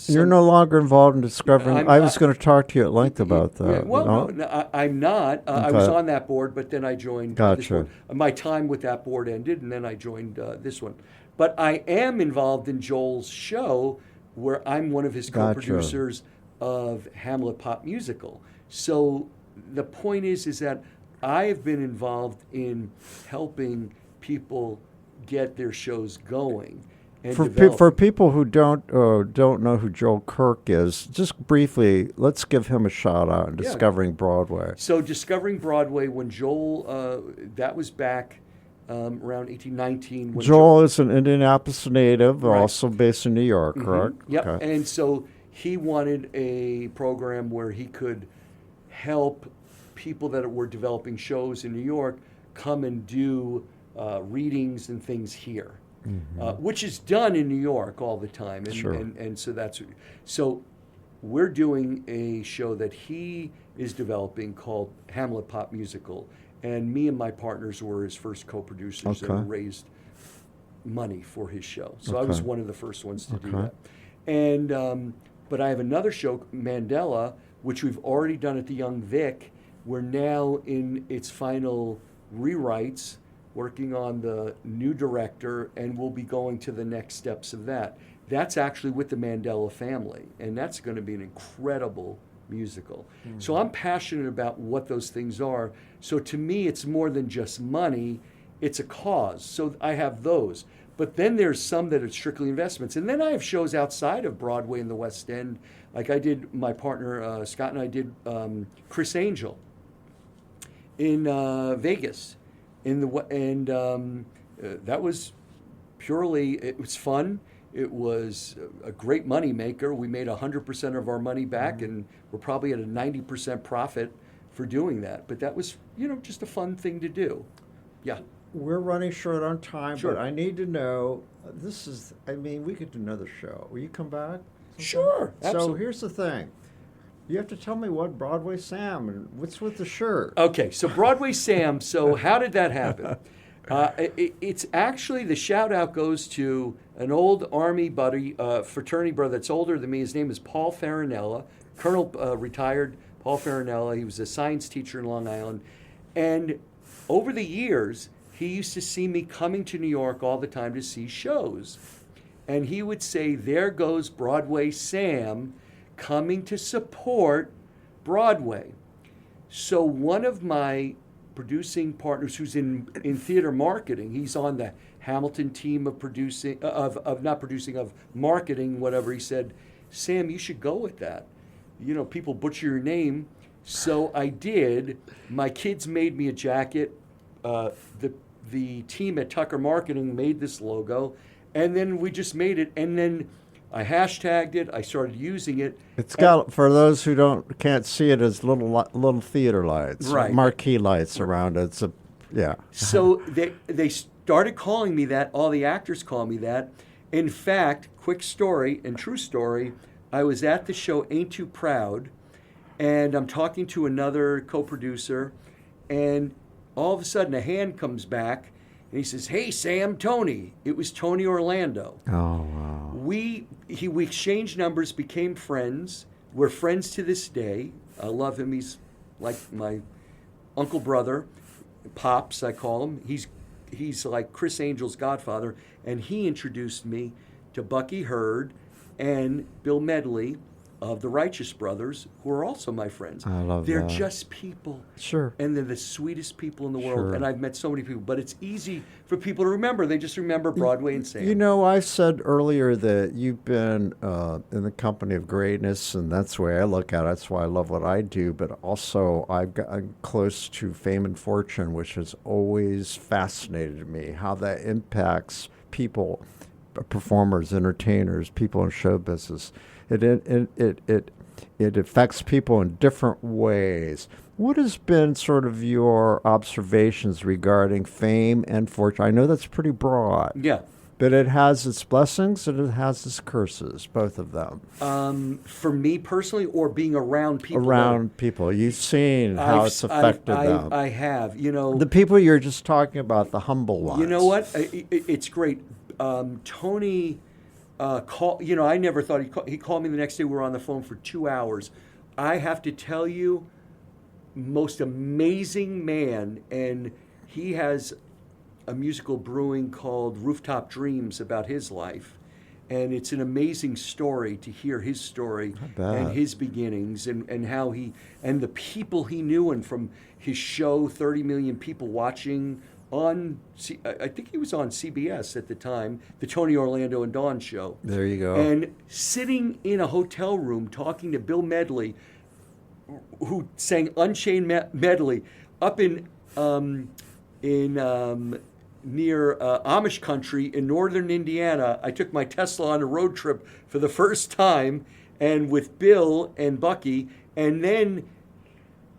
You're no longer involved in Discovering. I was going to talk to you at length about that. Yeah, well, no, I'm not. I was on that board, but then I joined this board. My time with that board ended, and then I joined this one. But I am involved in Joel's show, where I'm one of his co-producers of Hamlet Pop Musical. So the point is that I have been involved in helping people get their shows going. And for people who don't know who Joel Kirk is, just briefly, let's give him a shout out in Discovering Broadway. So Discovering Broadway, when Joel, that was back around 1819. Joel is an Indianapolis native, also based in New York, correct? Yep. Okay. And so he wanted a program where he could help people that were developing shows in New York come and do readings and things here. Which is done in New York all the time, and so we're doing a show that he is developing called Hamlet Pop Musical, and me and my partners were his first co-producers and raised money for his show. So I was one of the first ones to do that. And but I have another show, Mandela, which we've already done at the Young Vic. We're now in its final rewrites, working on the new director, and we'll be going to the next steps of that. That's actually with the Mandela family, and that's going to be an incredible musical. So I'm passionate about what those things are. So to me, it's more than just money, it's a cause. So I have those. But then there's some that are strictly investments. And then I have shows outside of Broadway in the West End. Like I did, my partner Scott and I did Criss Angel in Vegas. That was purely, it was fun. It was a great money maker. We made 100% of our money back, and we're probably at a 90% profit for doing that. But that was, just a fun thing to do. Yeah. We're running short on time, Sure. but I need to know, we could do another show. Will you come back? Sure. Absolutely. So here's the thing. You have to tell me what Broadway Sam and what's with the shirt. Okay, so Broadway Sam. So how did that happen? It's actually, the shout out goes to an old Army buddy, fraternity brother that's older than me. His name is Paul Farinella, Colonel retired Paul Farinella. He was a science teacher in Long Island. And over the years, he used to see me coming to New York all the time to see shows. And he would say, there goes Broadway Sam, coming to support Broadway. So one of my producing partners, who's in theater marketing, he's on the Hamilton team of marketing, whatever. He said, Sam, you should go with that. People butcher your name. So I did. My kids made me a jacket. The team at Tucker Marketing made this logo, and then we just made it, and then I hashtagged it. I started using it. It's got, for those who can't see it, as little theater lights, right, marquee lights around it. So they started calling me that. All the actors call me that. In fact, quick story and true story, I was at the show Ain't Too Proud, and I'm talking to another co-producer, and all of a sudden a hand comes back, and he says, "Hey, Sam, Tony." It was Tony Orlando. Oh, wow. We exchanged numbers, became friends. We're friends to this day. I love him. He's like my uncle brother, Pops, I call him. He's like Criss Angel's godfather, and he introduced me to Bucky Hurd and Bill Medley of the Righteous Brothers, who are also my friends. I love They're that. just people. Sure. And they're the sweetest people in the world. Sure. And I've met so many people, but it's easy for people to remember. They just remember Broadway and Sam. You know, I said earlier that you've been in the company of greatness, and that's the way I look at it. That's why I love what I do. But also, I'm close to fame and fortune, which has always fascinated me, how that impacts people, performers, entertainers, people in show business. It affects people in different ways. What has been sort of your observations regarding fame and fortune? I know that's pretty broad. Yeah. But it has its blessings and it has its curses, both of them. For me personally, or being around people? Around people. You've seen how it's affected them. I have. You know, the people you're just talking about, the humble ones. You know what? It's great. Tony called. You know, I never thought he called me the next day. We were on the phone for 2 hours. I have to tell you, most amazing man, and he has a musical brewing called Rooftop Dreams about his life, and it's an amazing story to hear his story and his beginnings and how he and the people he knew, and from his show 30 million people watching on I think he was on CBS at the time, the Tony Orlando and Dawn show. There you go. And sitting in a hotel room talking to Bill Medley, who sang Unchained Medley up in near Amish country in northern Indiana. I took my Tesla on a road trip for the first time, and with Bill and Bucky. And then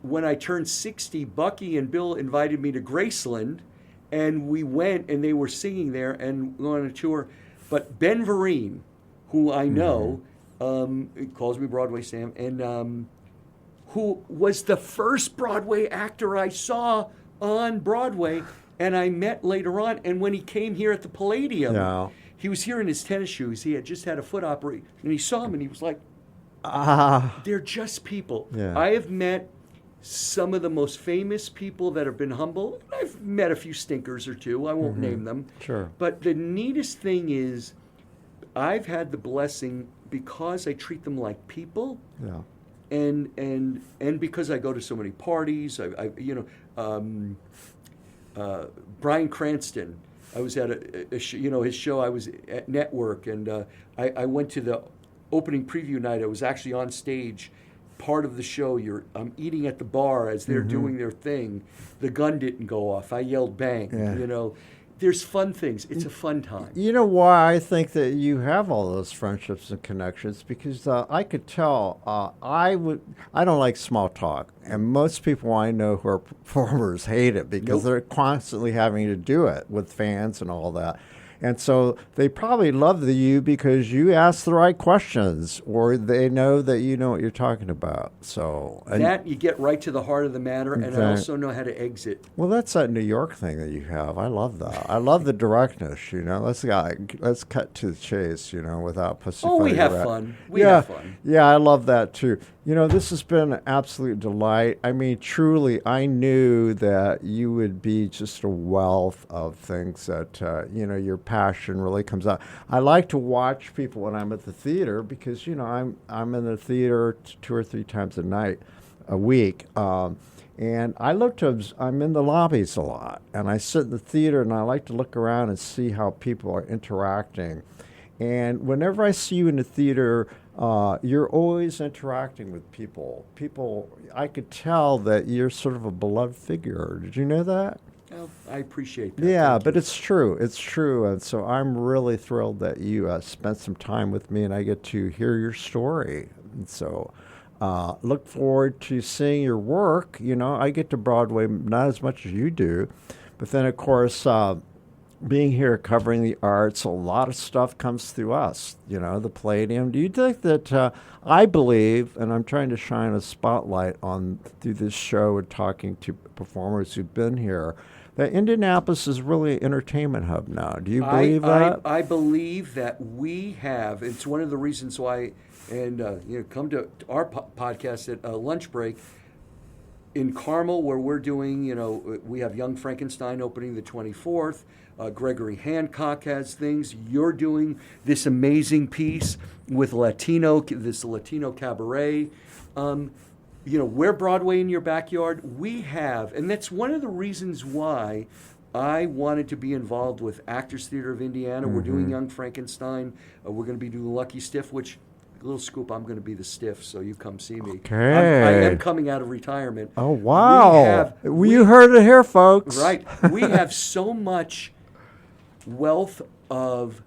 when I turned 60, Bucky and Bill invited me to Graceland, and we went, and they were singing there and going on a tour. But Ben Vereen, who I know, calls me Broadway Sam, and who was the first Broadway actor I saw on Broadway, and I met later on. And when he came here at the Palladium, he was here in his tennis shoes. He had just had a foot operation, and he saw him, and he was like, they're just people. Yeah. I have met some of the most famous people that have been humble. I've met a few stinkers or two. I won't name them. Sure. But the neatest thing is I've had the blessing, because I treat them like people. Yeah. And because I go to so many parties, Bryan Cranston, I was at his show. I was at Network, and I went to the opening preview night. I was actually on stage, part of the show. I'm eating at the bar as they're doing their thing. The gun didn't go off. I yelled bang. Yeah. You know, there's fun things. It's a fun time. You know why I think that you have all those friendships and connections? Because I could tell. I don't like small talk, and most people I know who are performers hate it because they're constantly having to do it with fans and all that. And so they probably love you because you ask the right questions, or they know that you know what you're talking about. So that you get right to the heart of the matter, and I also know how to exit. Well, that's that New York thing that you have. I love that. I love the directness. You know, let's cut to the chase. You know, without pussyfooting. Oh, we have fun. We have fun. Yeah, I love that too. You know, this has been an absolute delight. I mean, truly, I knew that you would be just a wealth of things that, your passion really comes out. I like to watch people when I'm at the theater because, I'm in the theater 2 or 3 times a week. And I'm in the lobbies a lot. And I sit in the theater and I like to look around and see how people are interacting. And whenever I see you in the theater, you're always interacting with people. I could tell that you're sort of a beloved figure. Did you know that? Oh, I appreciate that. Yeah, but it's true. It's true. And so I'm really thrilled that you spent some time with me and I get to hear your story. And so look forward to seeing your work. You know, I get to Broadway not as much as you do. But then, of course, being here covering the arts, a lot of stuff comes through us, the Palladium. Do you think that I believe, and I'm trying to shine a spotlight on through this show and talking to performers who've been here, that Indianapolis is really an entertainment hub now. Do you believe that? I believe that we have. It's one of the reasons why, and come to our podcast at lunch break. In Carmel, where we're doing, we have Young Frankenstein opening the 24th. Gregory Hancock has things. You're doing this amazing piece. with this Latino cabaret. We're Broadway in your backyard. We have, and that's one of the reasons why I wanted to be involved with Actors Theater of Indiana. We're doing Young Frankenstein. We're going to be doing Lucky Stiff, which, little scoop, I'm going to be the Stiff, so you come see me. Okay. I am coming out of retirement. Oh, wow. You heard it here, folks. Right. We have so much wealth of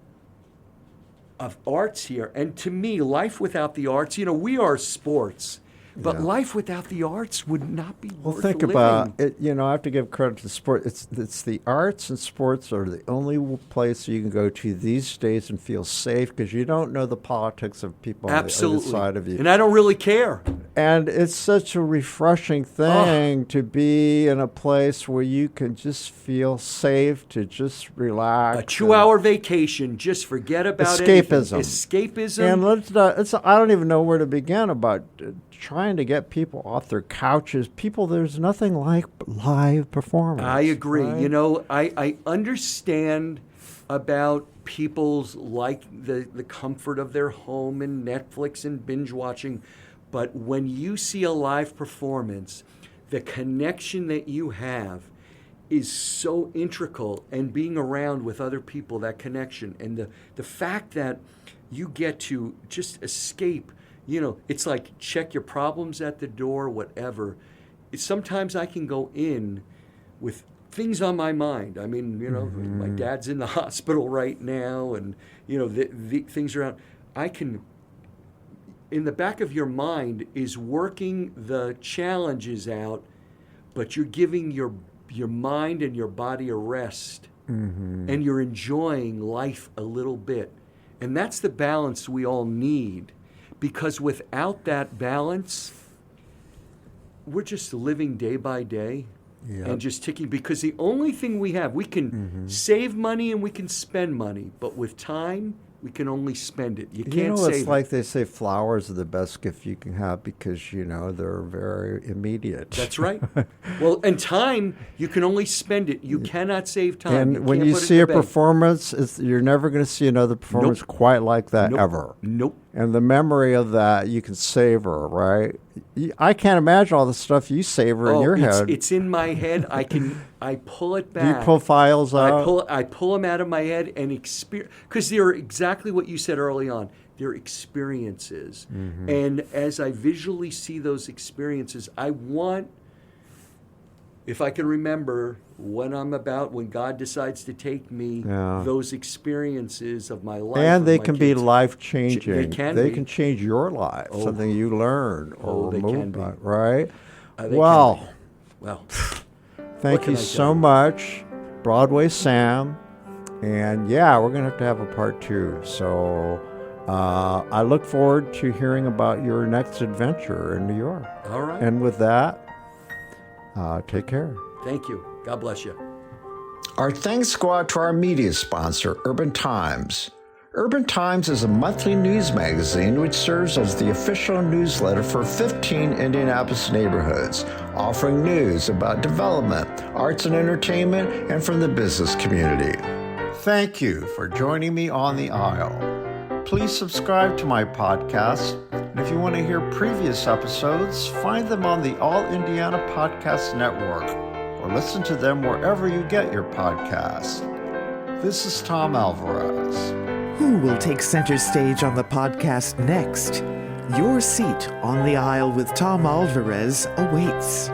arts here. And to me, life without the arts, we are sports. But life without the arts would not be worth think living. about it. I have to give credit to sport. It's the arts and sports are the only place you can go to these days and feel safe because you don't know the politics of people on the other side of you. And I don't really care. And it's such a refreshing thing to be in a place where you can just feel safe, to just relax. A 2-hour vacation, just forget about escapism. Anything. Escapism. And I don't even know where to begin about trying to get people off their couches. There's nothing like live performance. I agree. Right? I understand about people's the comfort of their home and Netflix and binge watching, but when you see a live performance, the connection that you have is so integral, and being around with other people, that connection, and the fact that you get to just escape. It's like check your problems at the door, whatever. Sometimes I can go in with things on my mind. I mean, my dad's in the hospital right now, and, the things around. I can, in the back of your mind is working the challenges out, but you're giving your mind and your body a rest, and you're enjoying life a little bit. And that's the balance we all need. Because without that balance, we're just living day by day and just ticking. Because the only thing we have, we can save money and we can spend money. But with time, we can only spend it. You can't save it. It's like they say flowers are the best gift you can have because, they're very immediate. That's right. Well, and time, you can only spend it. You cannot save time. And when you see a performance, you're never going to see another performance quite like that ever. Nope. And the memory of that you can savor, right? I can't imagine all the stuff you savor in your head. It's in my head. I pull it back. You pull files out? I pull them out of my head and experience, because they're exactly what you said early on. They're experiences. And as I visually see those experiences, I want, if I can remember when God decides to take me, those experiences of my life. And they can be life-changing. They can change your life, something you learn or move by, right? Well, thank you so much, Broadway Sam. And we're going to have a part 2. So I look forward to hearing about your next adventure in New York. All right. And with that, take care. Thank you. God bless you. Our thanks go out to our media sponsor, Urban Times. Urban Times is a monthly news magazine which serves as the official newsletter for 15 Indianapolis neighborhoods, offering news about development, arts and entertainment, and from the business community. Thank you for joining me on the aisle. Please subscribe to my podcast, and if you want to hear previous episodes, find them on the All Indiana Podcast Network, or listen to them wherever you get your podcasts. This is Tom Alvarez. Who will take center stage on the podcast next? Your seat on the aisle with Tom Alvarez awaits.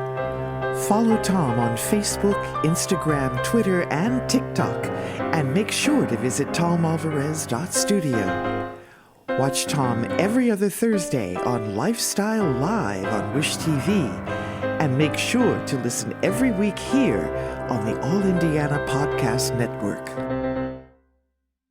Follow Tom on Facebook, Instagram, Twitter, and TikTok, and make sure to visit tomalvarez.studio. Watch Tom every other Thursday on Lifestyle Live on Wish TV, and make sure to listen every week here on the All Indiana Podcast Network.